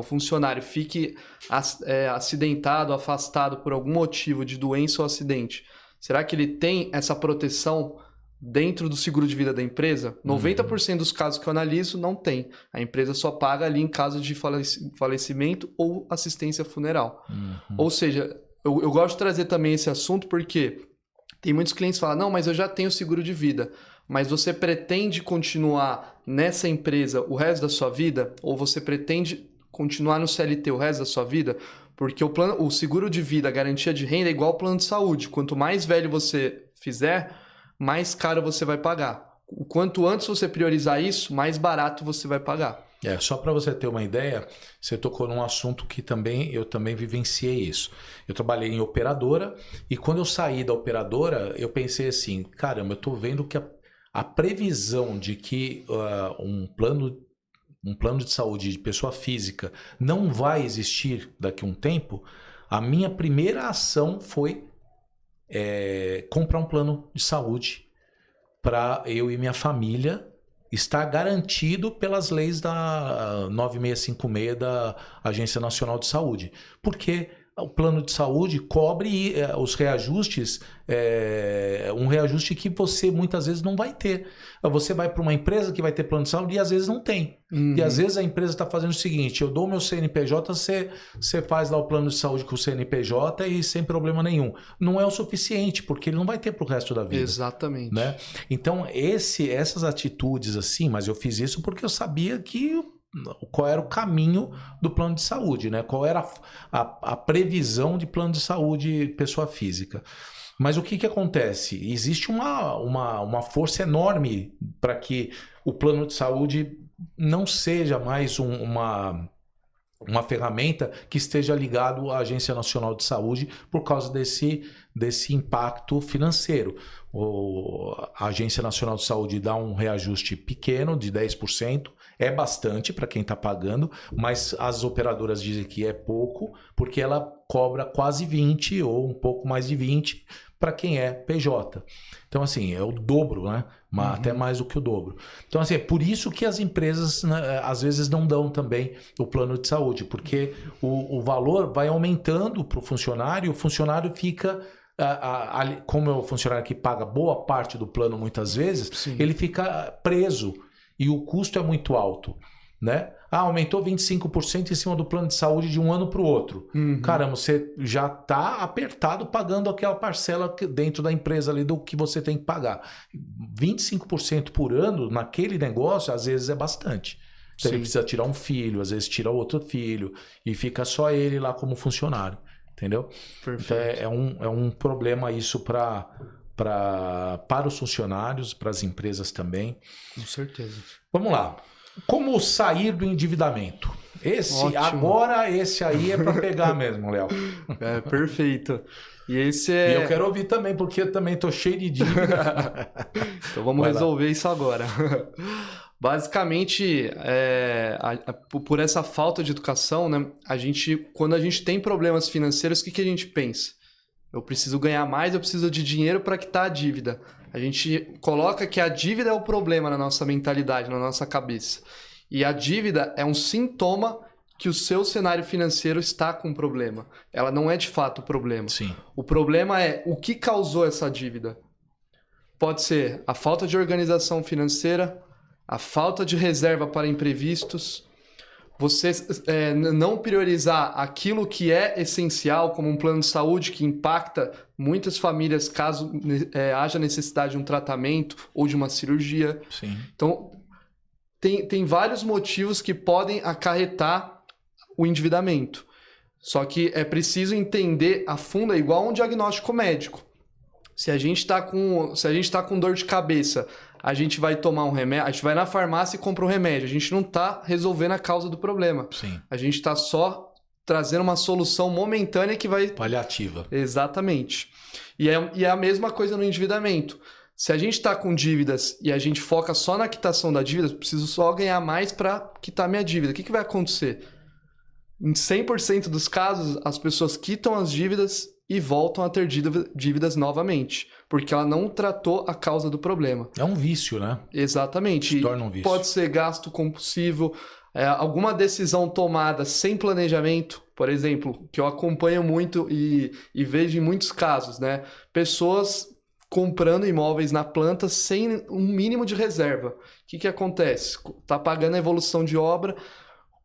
funcionário fique acidentado, afastado por algum motivo de doença ou acidente, será que ele tem essa proteção dentro do seguro de vida da empresa? 90% dos casos que eu analiso não tem. A empresa só paga ali em caso de falecimento ou assistência funeral. Ou seja, eu gosto de trazer também esse assunto porque tem muitos clientes que falam, não, mas eu já tenho seguro de vida. Mas você pretende continuar nessa empresa o resto da sua vida? Ou você pretende continuar no CLT o resto da sua vida? Porque o seguro de vida, a garantia de renda é igual ao plano de saúde. Quanto mais velho você fizer, mais caro você vai pagar. O quanto antes você priorizar isso, mais barato você vai pagar. Só para você ter uma ideia, você tocou num assunto que eu também vivenciei isso. Eu trabalhei em operadora e quando eu saí da operadora, eu pensei assim, caramba, eu estou vendo que a previsão de que um plano de saúde de pessoa física não vai existir daqui a um tempo, a minha primeira ação foi comprar um plano de saúde para eu e minha família estar garantido pelas leis da 9656 da Agência Nacional de Saúde. Porque o plano de saúde cobre os reajustes, um reajuste que você muitas vezes não vai ter. Você vai para uma empresa que vai ter plano de saúde e às vezes não tem. E às vezes a empresa está fazendo o seguinte, eu dou o meu CNPJ, você faz lá o plano de saúde com o CNPJ e sem problema nenhum. Não é o suficiente, porque ele não vai ter para o resto da vida. Exatamente. Né? Então essas atitudes assim, mas eu fiz isso porque eu sabia que qual era o caminho do plano de saúde, né? Qual era a previsão de plano de saúde pessoa física. Mas o que acontece? Existe uma força enorme para que o plano de saúde não seja mais uma ferramenta que esteja ligado à Agência Nacional de Saúde por causa desse impacto financeiro. A Agência Nacional de Saúde dá um reajuste pequeno de 10%, é bastante para quem está pagando, mas as operadoras dizem que é pouco, porque ela cobra quase 20% ou um pouco mais de 20% para quem é PJ. Então, assim, é o dobro, né? Até mais do que o dobro. Então, assim, é por isso que as empresas, né, às vezes não dão também o plano de saúde, porque o valor vai aumentando para o funcionário fica... como é o funcionário que paga boa parte do plano muitas vezes, Sim. ele fica preso e o custo é muito alto, né? Aumentou 25% em cima do plano de saúde de um ano para o outro. Caramba, você já está apertado pagando aquela parcela dentro da empresa ali do que você tem que pagar. 25% por ano naquele negócio, às vezes é bastante. Então, ele precisa tirar um filho, às vezes tira outro filho e fica só ele lá como funcionário. Entendeu? Perfeito. Então é um problema isso para os funcionários, para as empresas também. Com certeza. Vamos lá. Como sair do endividamento? Ótimo. Agora esse aí é para pegar mesmo, Léo. Perfeito. E esse é... E eu quero ouvir também, porque eu também estou cheio de dívida. Então vamos resolver isso agora. Basicamente, por essa falta de educação, né, quando a gente tem problemas financeiros, o que a gente pensa? Eu preciso ganhar mais, eu preciso de dinheiro para quitar a dívida. A gente coloca que a dívida é o problema na nossa mentalidade, na nossa cabeça. E a dívida é um sintoma que o seu cenário financeiro está com problema. Ela não é de fato o problema. Sim. O problema é o que causou essa dívida. Pode ser a falta de organização financeira, a falta de reserva para imprevistos, você não priorizar aquilo que é essencial, como um plano de saúde que impacta muitas famílias caso haja necessidade de um tratamento ou de uma cirurgia. Sim. Então, tem vários motivos que podem acarretar o endividamento. Só que é preciso entender a fundo, é igual um diagnóstico médico. Se a gente está com dor de cabeça, a gente vai tomar um remédio, a gente vai na farmácia e compra um remédio. A gente não está resolvendo a causa do problema. Sim. A gente está só trazendo uma solução momentânea que vai... Paliativa. Exatamente. E é a mesma coisa no endividamento. Se a gente está com dívidas e a gente foca só na quitação da dívida, preciso só ganhar mais para quitar minha dívida. O que vai acontecer? Em 100% dos casos, as pessoas quitam as dívidas e voltam a ter dívidas novamente, porque ela não tratou a causa do problema. É um vício, né? Exatamente. Se torna um vício. Pode ser gasto compulsivo, alguma decisão tomada sem planejamento, por exemplo, que eu acompanho muito e vejo em muitos casos, né? Pessoas comprando imóveis na planta sem um mínimo de reserva. O que acontece? Está pagando a evolução de obra,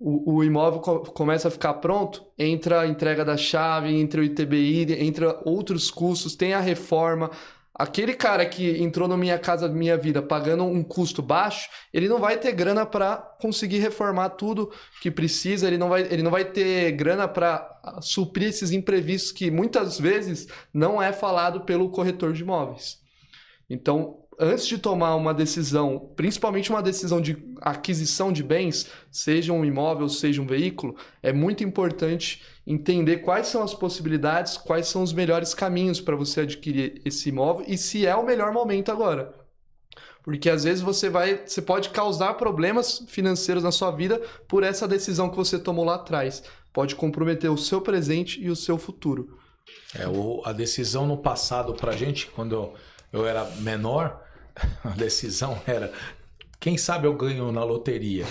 o imóvel começa a ficar pronto, entra a entrega da chave, entra o ITBI, entra outros custos, tem a reforma. Aquele cara que entrou na Minha Casa Minha Vida pagando um custo baixo, ele não vai ter grana para conseguir reformar tudo que precisa, ele não vai ter grana para suprir esses imprevistos que muitas vezes não é falado pelo corretor de imóveis. Então, antes de tomar uma decisão, principalmente uma decisão de aquisição de bens, seja um imóvel, seja um veículo, é muito importante entender quais são as possibilidades, quais são os melhores caminhos para você adquirir esse imóvel e se é o melhor momento agora. Porque às vezes você pode causar problemas financeiros na sua vida por essa decisão que você tomou lá atrás. Pode comprometer o seu presente e o seu futuro. A decisão no passado pra gente, quando eu era menor, a decisão era, quem sabe eu ganho na loteria.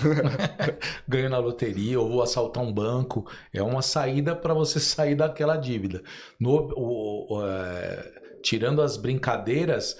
Ganho na loteria, ou vou assaltar um banco. É uma saída para você sair daquela dívida. Tirando as brincadeiras,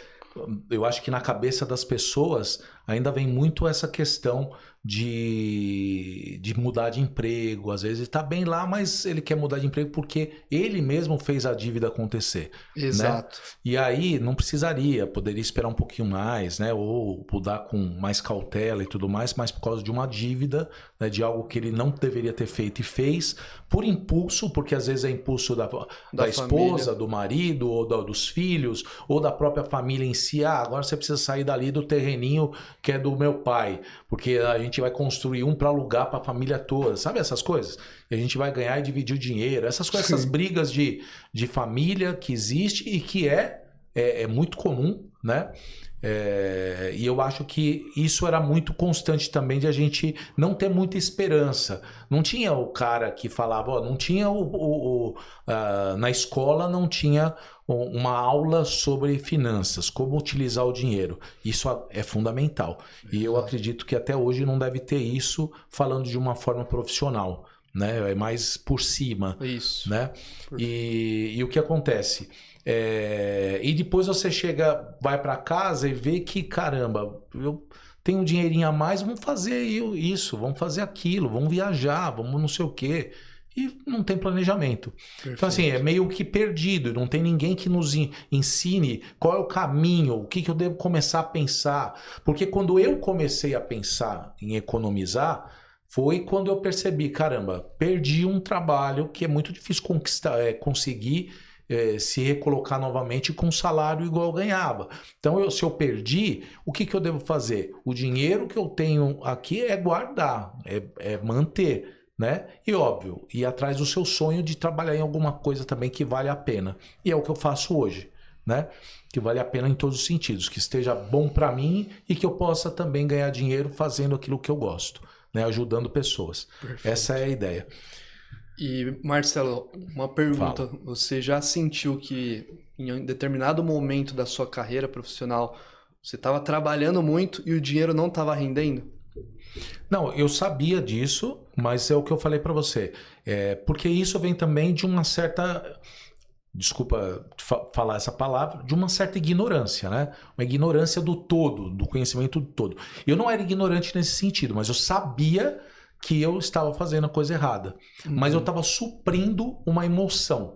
eu acho que na cabeça das pessoas, ainda vem muito essa questão de mudar de emprego. Às vezes está bem lá, mas ele quer mudar de emprego porque ele mesmo fez a dívida acontecer. Exato. Né? E aí não precisaria, poderia esperar um pouquinho mais, né? Ou mudar com mais cautela e tudo mais, mas por causa de uma dívida, né? De algo que ele não deveria ter feito e fez por impulso, porque às vezes é impulso da esposa, do marido, ou dos filhos, ou da própria família em si. Agora você precisa sair dali do terreninho que é do meu pai, porque a gente vai construir um para alugar para a família toda, sabe essas coisas? E a gente vai ganhar e dividir o dinheiro, essas coisas, essas brigas de família que existe e que é muito comum, né? E eu acho que isso era muito constante também de a gente não ter muita esperança. Não tinha o cara que falava, não tinha na escola não tinha uma aula sobre finanças, como utilizar o dinheiro. Isso é fundamental. E eu acredito que até hoje não deve ter isso falando de uma forma profissional, né? É mais por cima. Isso. Né? E o que acontece? E depois você vai para casa e vê que, caramba, eu tenho um dinheirinho a mais, vamos fazer isso, vamos fazer aquilo, vamos viajar, vamos não sei o quê. E não tem planejamento. Perfeito. Então, assim, é meio que perdido. Não tem ninguém que nos ensine qual é o caminho, o que eu devo começar a pensar. Porque quando eu comecei a pensar em economizar, foi quando eu percebi, caramba, perdi um trabalho que é muito difícil conseguir se recolocar novamente com um salário igual eu ganhava. Então, se eu perdi, o que eu devo fazer? O dinheiro que eu tenho aqui é guardar, é manter. Né? E óbvio, ir atrás do seu sonho de trabalhar em alguma coisa também que vale a pena. E é o que eu faço hoje, né? Que vale a pena em todos os sentidos, que esteja bom para mim e que eu possa também ganhar dinheiro fazendo aquilo que eu gosto, né? Ajudando pessoas. Perfeito. Essa é a ideia. E Marcelo, uma pergunta. Fala. Você já sentiu que em um determinado momento da sua carreira profissional você estava trabalhando muito e o dinheiro não estava rendendo? Não, eu sabia disso, mas é o que eu falei para você. Porque isso vem também de uma certa, desculpa falar essa palavra, de uma certa ignorância, né? Uma ignorância do todo, do conhecimento do todo. Eu não era ignorante nesse sentido, mas eu sabia que eu estava fazendo a coisa errada. Mas eu estava suprindo uma emoção.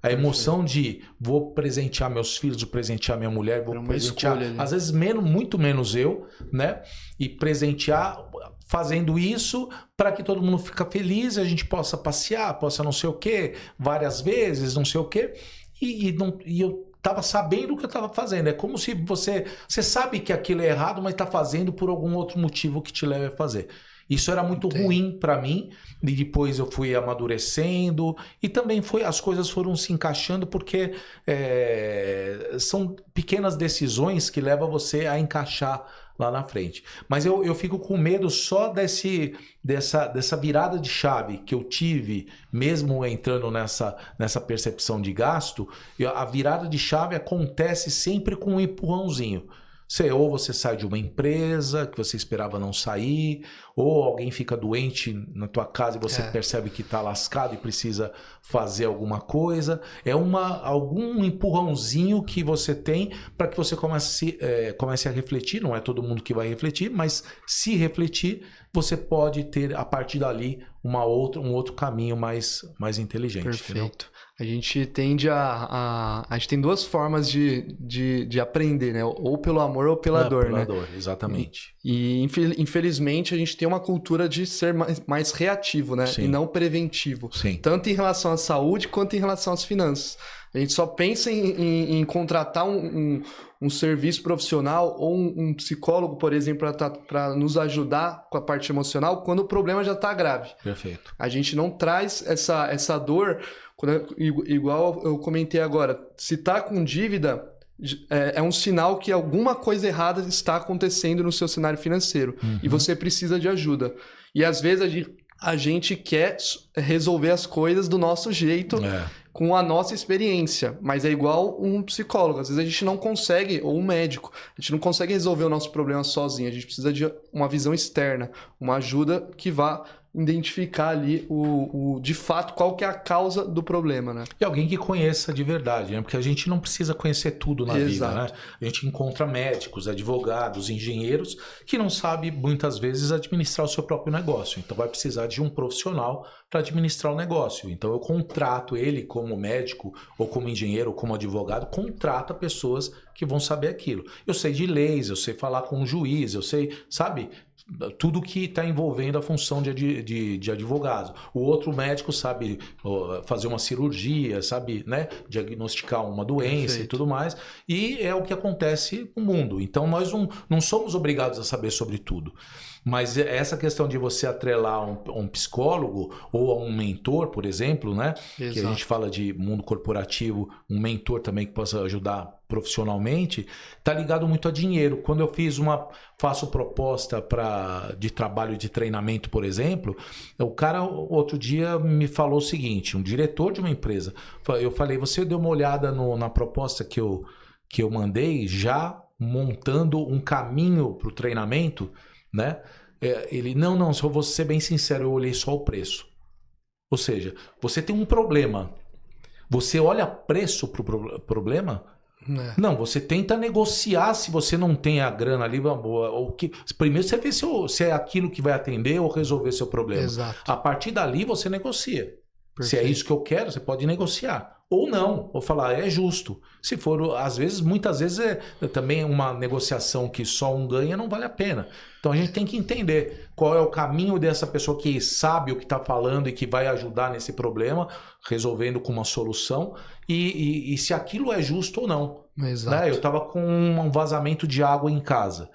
A emoção de vou presentear meus filhos, vou presentear minha mulher, vou presentear, às vezes muito menos eu, né? E presentear fazendo isso para que todo mundo fique feliz, a gente possa passear, possa não sei o quê, várias vezes, não sei o quê. E eu estava sabendo o que eu estava fazendo. É como se você sabe que aquilo é errado, mas está fazendo por algum outro motivo que te leva a fazer. Isso era muito ruim para mim, e depois eu fui amadurecendo e também as coisas foram se encaixando porque são pequenas decisões que levam você a encaixar lá na frente. Mas eu fico com medo só dessa virada de chave que eu tive, mesmo entrando nessa percepção de gasto. A virada de chave acontece sempre com um empurrãozinho. Ou você sai de uma empresa que você esperava não sair, ou alguém fica doente na tua casa e você percebe que está lascado e precisa fazer alguma coisa. É algum empurrãozinho que você tem para que você comece a refletir. Não é todo mundo que vai refletir, mas se refletir, você pode ter, a partir dali, um outro caminho mais inteligente. Perfeito. Entendeu? A gente tende a gente tem duas formas de aprender, né? Ou pelo amor ou pela dor, pela né? dor, exatamente. E infelizmente a gente tem uma cultura de ser mais reativo, né? Sim. E não preventivo. Sim. Tanto em relação à saúde quanto em relação às finanças. A gente só pensa em contratar um serviço profissional ou um psicólogo, por exemplo, para nos ajudar com a parte emocional quando o problema já está grave. Perfeito. A gente não traz essa dor, igual eu comentei agora. Se está com dívida, é um sinal que alguma coisa errada está acontecendo no seu cenário financeiro. Uhum. E você precisa de ajuda. E às vezes a gente quer resolver as coisas do nosso jeito, com a nossa experiência, mas é igual um psicólogo. Às vezes a gente não consegue, ou um médico, a gente não consegue resolver o nosso problema sozinho. A gente precisa de uma visão externa, uma ajuda que vá identificar ali de fato qual que é a causa do problema, né? E alguém que conheça de verdade, né? Porque a gente não precisa conhecer tudo na vida, né? A gente encontra médicos, advogados, engenheiros que não sabem muitas vezes administrar o seu próprio negócio. Então vai precisar de um profissional para administrar o negócio. Então eu contrato ele como médico ou como engenheiro ou como advogado, contrata pessoas que vão saber aquilo. Eu sei de leis, eu sei falar com um juiz, eu sei, sabe? Tudo que está envolvendo a função de advogado. O outro médico sabe fazer uma cirurgia, sabe, né, diagnosticar uma doença. Perfeito. E tudo mais. E é o que acontece no mundo. Então nós não somos obrigados a saber sobre tudo. Mas essa questão de você atrelar um psicólogo ou a um mentor, por exemplo, né? Exato. Que a gente fala de mundo corporativo, um mentor também que possa ajudar profissionalmente, tá ligado muito a dinheiro. Quando eu faço proposta de trabalho de treinamento, por exemplo, o cara outro dia me falou o seguinte, um diretor de uma empresa, eu falei, você deu uma olhada na proposta que eu mandei, já montando um caminho para o treinamento, né? Ele, não, se eu vou ser bem sincero, eu olhei só o preço. Ou seja, você tem um problema, você olha preço para o problema? Não, você tenta negociar se você não tem a grana ali. Primeiro você vê se é aquilo que vai atender ou resolver seu problema. Exato. A partir dali você negocia. Perfeito. Se é isso que eu quero, você pode negociar. Ou não, ou falar, é justo. Se for, às vezes, muitas vezes também uma negociação que só um ganha não vale a pena. Então a gente tem que entender qual é o caminho dessa pessoa que sabe o que está falando e que vai ajudar nesse problema, resolvendo com uma solução, e se aquilo é justo ou não. Exato. Né? Eu estava com um vazamento de água em casa.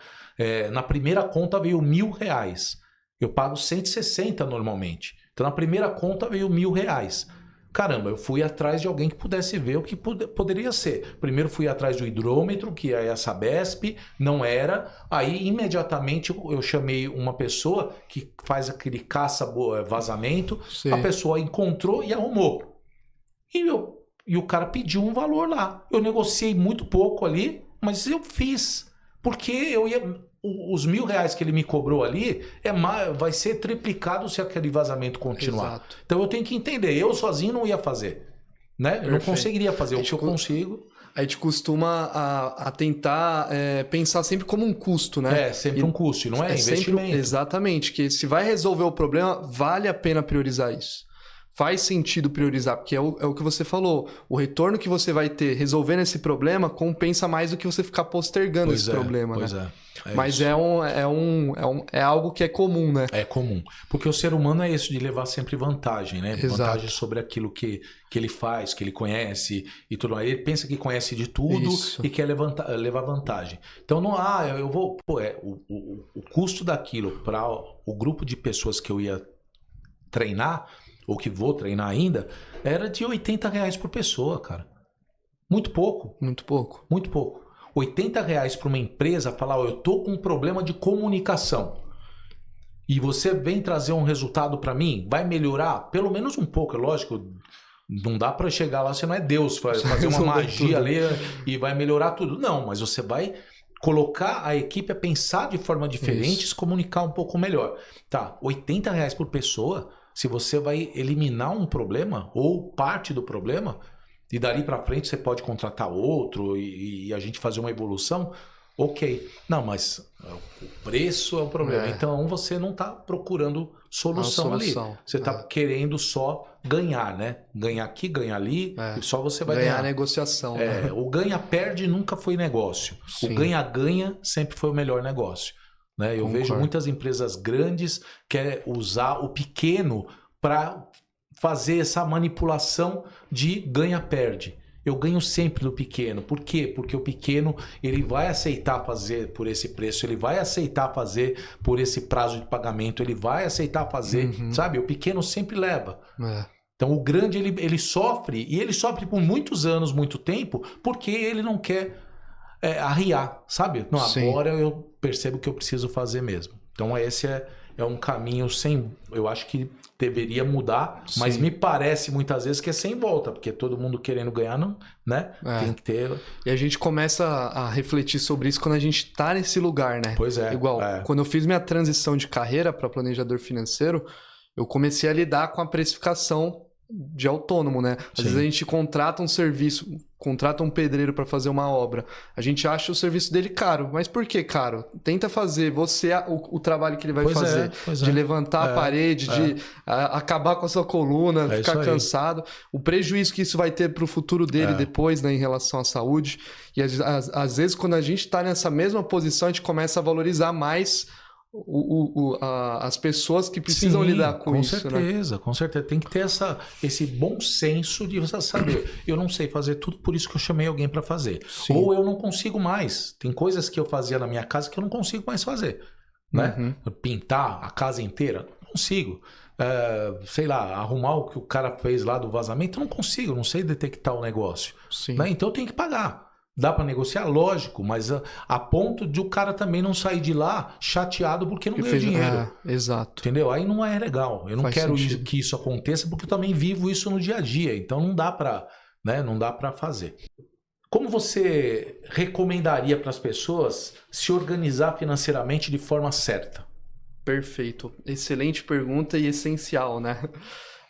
Na primeira conta veio R$1.000. Eu pago 160 normalmente. Então na primeira conta veio R$1.000. Caramba, eu fui atrás de alguém que pudesse ver o que poderia ser. Primeiro fui atrás do hidrômetro, que é a Sabesp, não era. Aí imediatamente eu chamei uma pessoa que faz aquele caça-vazamento. Sim. A pessoa encontrou e arrumou. E o cara pediu um valor lá. Eu negociei muito pouco ali, mas eu fiz. Porque os R$1.000 que ele me cobrou ali vai ser triplicado se aquele vazamento continuar. Exato. Então eu tenho que entender, eu sozinho não ia fazer, né? Eu não conseguiria fazer o que eu consigo. A gente costuma a tentar pensar sempre como um custo, né? Sempre um custo, e não é investimento. Sempre, exatamente, que se vai resolver o problema, vale a pena priorizar isso. Faz sentido priorizar, porque é o que você falou. O retorno que você vai ter resolvendo esse problema compensa mais do que você ficar postergando esse problema, pois né? Mas isso. É algo que é comum, né? É comum. Porque o ser humano é isso, de levar sempre vantagem, né? Exato. Vantagem sobre aquilo que ele faz, que ele conhece e tudo mais. Ele pensa que conhece de tudo e quer levar vantagem. Então, eu vou... o custo daquilo para o grupo de pessoas que eu ia treinar, ou que vou treinar ainda, era de R$80 por pessoa, cara. Muito pouco. Muito pouco. Muito pouco. R$80 para uma empresa falar, eu tô com um problema de comunicação e você vem trazer um resultado para mim, vai melhorar pelo menos um pouco, é lógico, não dá para chegar lá, você não é Deus, fazer uma magia ali e vai melhorar tudo. Não, mas você vai colocar a equipe a pensar de forma diferente, se comunicar um pouco melhor. Tá, R$80 por pessoa, se você vai eliminar um problema ou parte do problema, e dali para frente você pode contratar outro e a gente fazer uma evolução, ok. Não, mas o preço é o problema. Então você não está procurando solução ali. Você está querendo só ganhar, né? Ganhar aqui, ganhar ali, e só você vai ganhar. Ganhar a negociação. Né? O ganha-perde nunca foi negócio. Sim. O ganha-ganha sempre foi o melhor negócio. Né? Eu vejo muitas empresas grandes querem usar o pequeno para fazer essa manipulação de ganha-perde. Eu ganho sempre do pequeno. Por quê? Porque o pequeno ele vai aceitar fazer por esse preço, ele vai aceitar fazer por esse prazo de pagamento, ele vai aceitar fazer, sabe? O pequeno sempre leva. Então o grande ele sofre, e ele sofre por muitos anos, muito tempo, porque ele não quer arriar, sabe? Não, agora eu percebo que eu preciso fazer mesmo. Então esse é um caminho eu acho que deveria mudar, mas me parece muitas vezes que é sem volta, porque todo mundo querendo ganhar, não, né? Tem que ter... E a gente começa a refletir sobre isso quando a gente tá nesse lugar, né? Pois é. Igual, quando eu fiz minha transição de carreira para planejador financeiro, eu comecei a lidar com a precificação de autônomo, né? Às vezes a gente contrata um serviço, contrata um pedreiro para fazer uma obra. A gente acha o serviço dele caro. Mas por que caro? Tenta fazer você o trabalho que ele vai fazer. De levantar a parede, de acabar com a sua coluna, ficar cansado. O prejuízo que isso vai ter para o futuro dele depois, né, em relação à saúde. E às vezes, quando a gente está nessa mesma posição, a gente começa a valorizar mais as pessoas que precisam lidar com isso. Com certeza. Tem que ter esse bom senso de você saber. Eu não sei fazer tudo, por isso que eu chamei alguém para fazer. Sim. Ou eu não consigo mais. Tem coisas que eu fazia na minha casa que eu não consigo mais fazer. Né? Pintar a casa inteira, não consigo. Sei lá, arrumar o que o cara fez lá do vazamento, eu não consigo, não sei detectar o negócio. Né? Então eu tenho que pagar. Dá para negociar? Lógico, mas a ponto de o cara também não sair de lá chateado porque não ganhou dinheiro. Exato. Entendeu? Aí não é legal. Eu não quero que isso aconteça porque eu também vivo isso no dia a dia. Então não dá para, né? Não dá para fazer. Como você recomendaria para as pessoas se organizar financeiramente de forma certa? Perfeito. Excelente pergunta e essencial, né?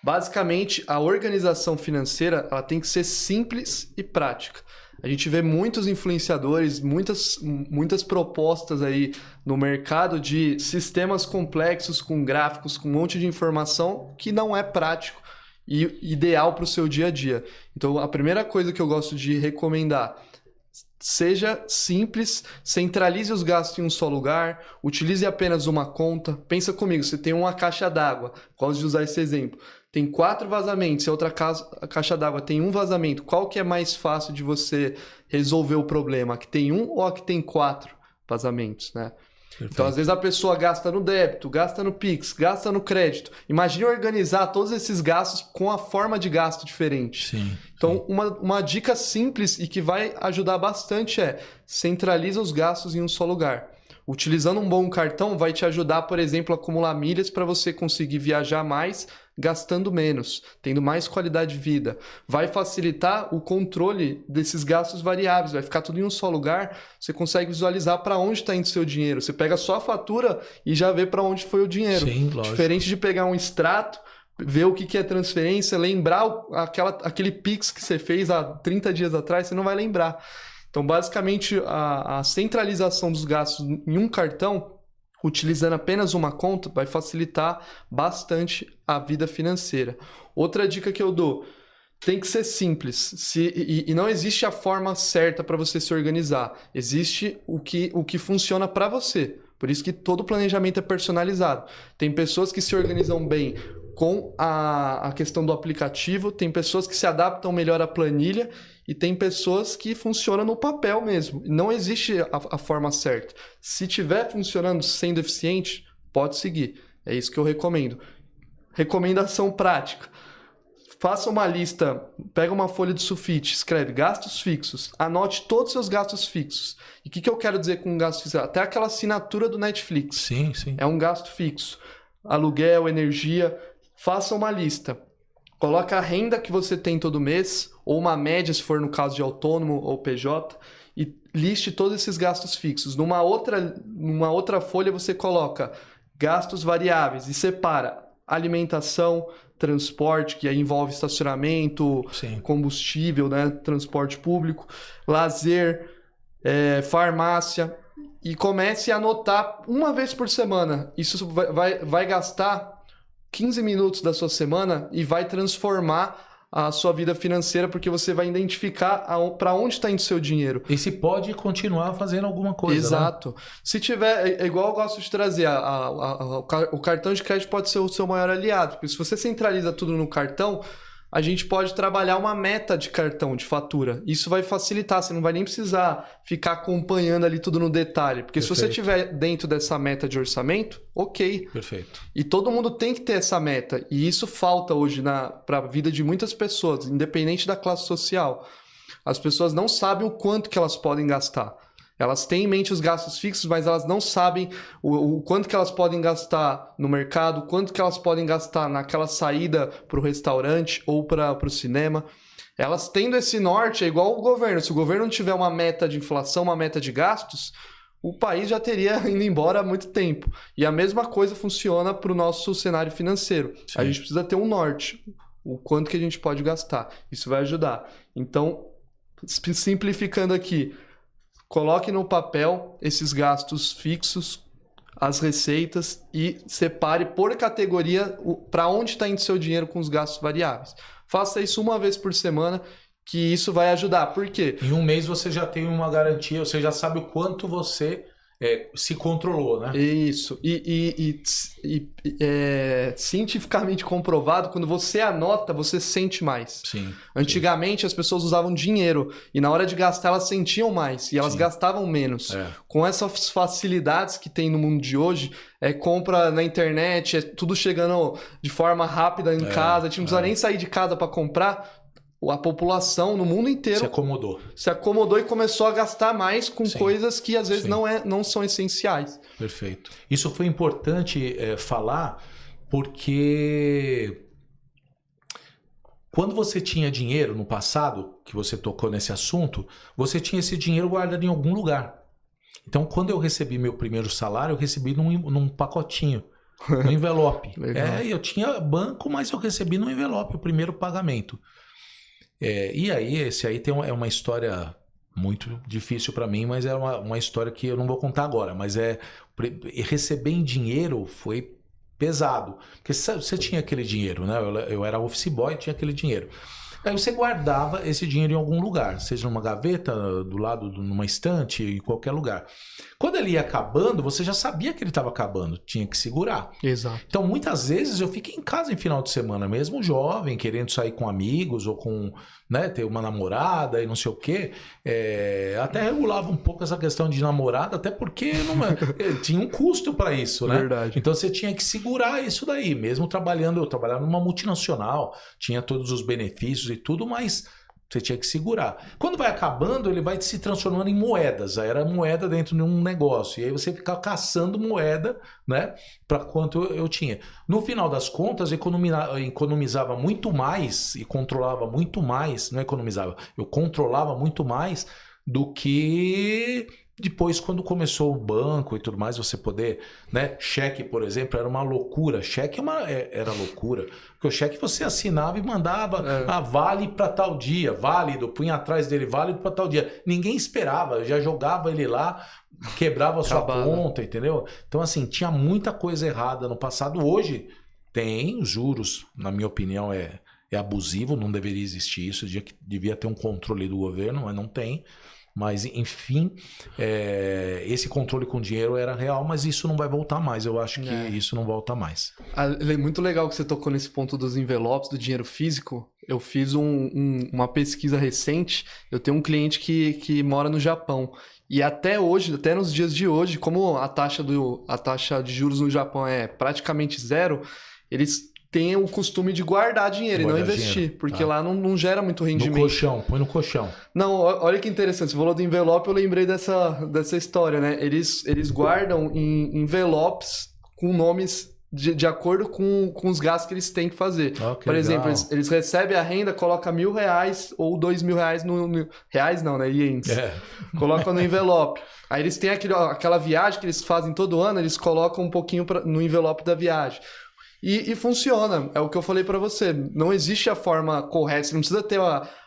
Basicamente, a organização financeira ela tem que ser simples e prática. A gente vê muitos influenciadores, muitas propostas aí no mercado de sistemas complexos, com gráficos, com um monte de informação que não é prático e ideal para o seu dia a dia. Então, a primeira coisa que eu gosto de recomendar, seja simples, centralize os gastos em um só lugar, utilize apenas uma conta. Pensa comigo, você tem uma caixa d'água, gosto de usar esse exemplo. Tem 4 vazamentos, se a outra caixa d'água tem um vazamento, qual que é mais fácil de você resolver o problema? A que tem 1 ou a que tem 4 vazamentos, né? Perfeito. Então, às vezes a pessoa gasta no débito, gasta no Pix, gasta no crédito. Imagine organizar todos esses gastos com a forma de gasto diferente. Sim. Então, uma dica simples e que vai ajudar bastante é centraliza os gastos em um só lugar. Utilizando um bom cartão vai te ajudar, por exemplo, a acumular milhas para você conseguir viajar mais, gastando menos, tendo mais qualidade de vida. Vai facilitar o controle desses gastos variáveis, vai ficar tudo em um só lugar, você consegue visualizar para onde está indo o seu dinheiro. Você pega só a fatura e já vê para onde foi o dinheiro. Sim, lógico. Diferente de pegar um extrato, ver o que é transferência, lembrar aquele Pix que você fez há 30 dias atrás, você não vai lembrar. Então, basicamente, a centralização dos gastos em um cartão, utilizando apenas uma conta, vai facilitar bastante a vida financeira. Outra dica que eu dou, tem que ser simples. E não existe a forma certa para você se organizar. Existe o que funciona para você. Por isso que todo planejamento é personalizado. Tem pessoas que se organizam bem com a questão do aplicativo, tem pessoas que se adaptam melhor à planilha e tem pessoas que funcionam no papel mesmo. Não existe a forma certa. Se estiver funcionando sendo eficiente, pode seguir. É isso que eu recomendo. Recomendação prática. Faça uma lista, pega uma folha de sulfite, escreve gastos fixos, anote todos os seus gastos fixos. E o que eu quero dizer com gastos fixos? Até aquela assinatura do Netflix. Sim, sim. É um gasto fixo. Aluguel, energia. Faça uma lista. Coloca a renda que você tem todo mês, ou uma média, se for no caso de autônomo ou PJ, e liste todos esses gastos fixos. Numa outra folha você coloca gastos variáveis e separa alimentação, transporte, que aí envolve estacionamento, sim, combustível, né? Transporte público, lazer, farmácia, e comece a anotar uma vez por semana. Isso vai gastar 15 minutos da sua semana e vai transformar a sua vida financeira, porque você vai identificar para onde está indo o seu dinheiro. E se pode continuar fazendo alguma coisa. Exato. Né? Se tiver, igual eu gosto de trazer, o cartão de crédito pode ser o seu maior aliado, porque se você centraliza tudo no cartão, a gente pode trabalhar uma meta de cartão, de fatura. Isso vai facilitar, você não vai nem precisar ficar acompanhando ali tudo no detalhe. Porque Perfeito. Se você estiver dentro dessa meta de orçamento, ok. Perfeito. E todo mundo tem que ter essa meta. E isso falta hoje para a vida de muitas pessoas, independente da classe social. As pessoas não sabem o quanto que elas podem gastar. Elas têm em mente os gastos fixos, mas elas não sabem o quanto que elas podem gastar no mercado, o quanto que elas podem gastar naquela saída para o restaurante ou para o cinema. Elas tendo esse norte, é igual o governo. Se o governo não tiver uma meta de inflação, uma meta de gastos, o país já teria ido embora há muito tempo. E a mesma coisa funciona para o nosso cenário financeiro. Sim. A gente precisa ter um norte, o quanto que a gente pode gastar. Isso vai ajudar. Então, simplificando aqui, coloque no papel esses gastos fixos, as receitas e separe por categoria para onde está indo seu dinheiro com os gastos variáveis. Faça isso uma vez por semana, que isso vai ajudar. Por quê? Em um mês você já tem uma garantia, você já sabe o quanto você se controlou, né? Isso. Cientificamente comprovado, quando você anota, você sente mais. Sim. Antigamente as pessoas usavam dinheiro e na hora de gastar elas sentiam mais e elas gastavam menos. Com essas facilidades que tem no mundo de hoje, compra na internet, tudo chegando de forma rápida em casa, a gente não precisa nem sair de casa para comprar. A população no mundo inteiro se acomodou e começou a gastar mais com coisas que às vezes não são essenciais. Perfeito. Isso foi importante falar porque quando você tinha dinheiro no passado, que você tocou nesse assunto, você tinha esse dinheiro guardado em algum lugar. Então, quando eu recebi meu primeiro salário, eu recebi num pacotinho, num envelope. Eu tinha banco, mas eu recebi num envelope o primeiro pagamento. E aí, esse aí é uma história muito difícil para mim, mas é uma história que eu não vou contar agora. Mas receber em dinheiro foi pesado. Porque você tinha aquele dinheiro, né? Eu era office boy, tinha aquele dinheiro. Aí você guardava esse dinheiro em algum lugar, seja numa gaveta, do lado, numa estante, em qualquer lugar. Quando ele ia acabando, você já sabia que ele estava acabando, tinha que segurar. Exato. Então, muitas vezes eu fiquei em casa em final de semana, mesmo jovem, querendo sair com amigos ou com, ter uma namorada e não sei o quê. Até regulava um pouco essa questão de namorada, até porque tinha um custo para isso, né? Verdade. Então você tinha que segurar isso daí, mesmo trabalhando. Eu trabalhava numa multinacional, tinha todos os benefícios e tudo, mas você tinha que segurar. Quando vai acabando, ele vai se transformando em moedas. Aí era moeda dentro de um negócio. E aí você ficava caçando moeda, né? Para quanto eu tinha. No final das contas, eu economizava muito mais e controlava muito mais. Não economizava, eu controlava muito mais do que depois, quando começou o banco e tudo mais, você poder, cheque, por exemplo, era uma loucura. Cheque era loucura. Porque o cheque você assinava e mandava, vale para tal dia, válido, punha atrás dele, válido para tal dia. Ninguém esperava, já jogava ele lá, quebrava a sua conta, entendeu? Então, assim, tinha muita coisa errada no passado. Hoje tem juros, na minha opinião, é abusivo, não deveria existir isso, devia ter um controle do governo, mas não tem. Mas, enfim, esse controle com dinheiro era real, mas isso não vai voltar mais. Eu acho que isso não volta mais. É muito legal que você tocou nesse ponto dos envelopes, do dinheiro físico. Eu fiz uma pesquisa recente. Eu tenho um cliente que mora no Japão. E até hoje, até nos dias de hoje, como a taxa de juros no Japão é praticamente zero, eles têm o costume de guardar dinheiro e não investir, porque lá não gera muito rendimento. No colchão, põe no colchão. Não, olha que interessante, você falou do envelope, eu lembrei dessa história, né? Eles guardam em envelopes com nomes de acordo com os gastos que eles têm que fazer. Por exemplo, eles recebem a renda, colocam R$1.000 ou R$2.000 no... Reais não, né? Ienes. Colocam no envelope. Aí eles têm aquela viagem que eles fazem todo ano, eles colocam um pouquinho no envelope da viagem. E funciona, é o que eu falei para você. Não existe a forma correta, você não precisa ter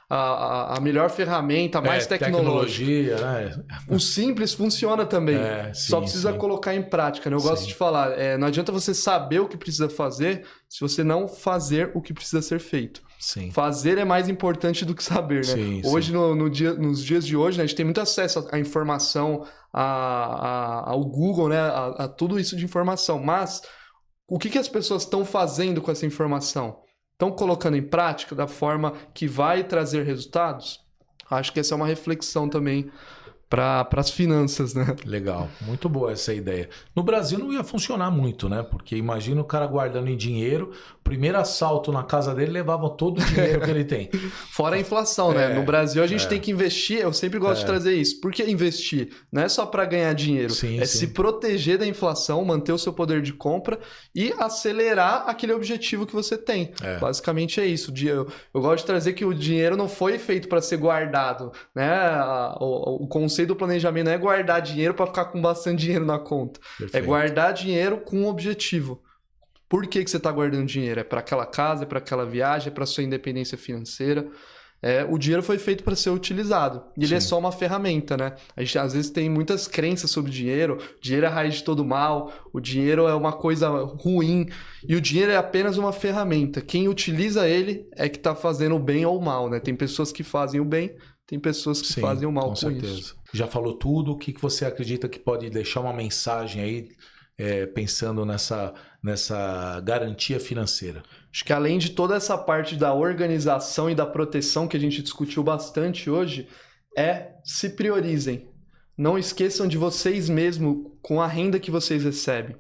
a melhor ferramenta, a mais tecnologia, né? O simples funciona também. Só precisa colocar em prática, né? Eu gosto de falar, não adianta você saber o que precisa fazer se você não fazer o que precisa ser feito. Sim. Fazer é mais importante do que saber, né? Hoje, nos dias de hoje, né, a gente tem muito acesso à informação, ao Google, né? A tudo isso de informação, mas o que as pessoas estão fazendo com essa informação? Estão colocando em prática da forma que vai trazer resultados? Acho que essa é uma reflexão também para as finanças, né? Legal, muito boa essa ideia. No Brasil não ia funcionar muito, né? Porque imagina o cara guardando em dinheiro, primeiro assalto na casa dele levava todo o dinheiro que ele tem. Fora a inflação, né? No Brasil a gente tem que investir, eu sempre gosto de trazer isso. Por que investir? Não é só para ganhar dinheiro, se proteger da inflação, manter o seu poder de compra e acelerar aquele objetivo que você tem. Basicamente é isso. Eu gosto de trazer que o dinheiro não foi feito para ser guardado, né? O conceito conceito do planejamento não é guardar dinheiro para ficar com bastante dinheiro na conta. Perfeito. É guardar dinheiro com um objetivo. Por que você está guardando dinheiro? É para aquela casa, é para aquela viagem, é para sua independência financeira. O dinheiro foi feito para ser utilizado. E ele é só uma ferramenta, né? A gente às vezes tem muitas crenças sobre dinheiro. O dinheiro é a raiz de todo mal. O dinheiro é uma coisa ruim. E o dinheiro é apenas uma ferramenta. Quem utiliza ele é que está fazendo o bem ou o mal, né? Tem pessoas que fazem o bem, tem pessoas que fazem o mal com certeza. isso. Já falou tudo. O que você acredita que pode deixar uma mensagem aí, pensando nessa garantia financeira? Acho que além de toda essa parte da organização e da proteção que a gente discutiu bastante hoje, se priorizem. Não esqueçam de vocês mesmos com a renda que vocês recebem.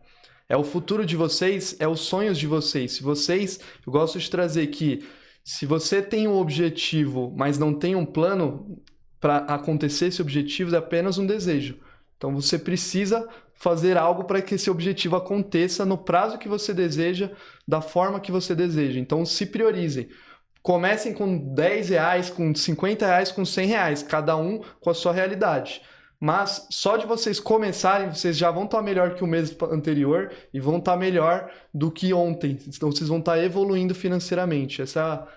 É o futuro de vocês, é os sonhos de vocês. Eu gosto de trazer que se você tem um objetivo, mas não tem um plano para acontecer esse objetivo, é apenas um desejo. Então você precisa fazer algo para que esse objetivo aconteça no prazo que você deseja, da forma que você deseja. Então se priorizem. Comecem com R$10, com R$50, com R$100, cada um com a sua realidade. Mas só de vocês começarem, vocês já vão estar melhor que o mês anterior e vão estar melhor do que ontem. Então vocês vão estar evoluindo financeiramente. Essa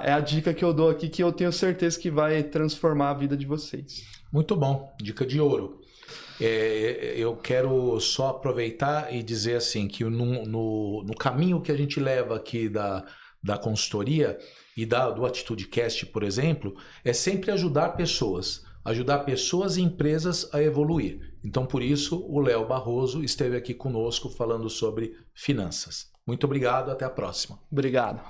é a dica que eu dou aqui, que eu tenho certeza que vai transformar a vida de vocês. Muito bom, dica de ouro. Eu quero só aproveitar e dizer assim, que no caminho que a gente leva aqui da consultoria e do AtitudeCast, por exemplo, é sempre ajudar pessoas e empresas a evoluir. Então, por isso, o Léo Barroso esteve aqui conosco falando sobre finanças. Muito obrigado, até a próxima. Obrigado.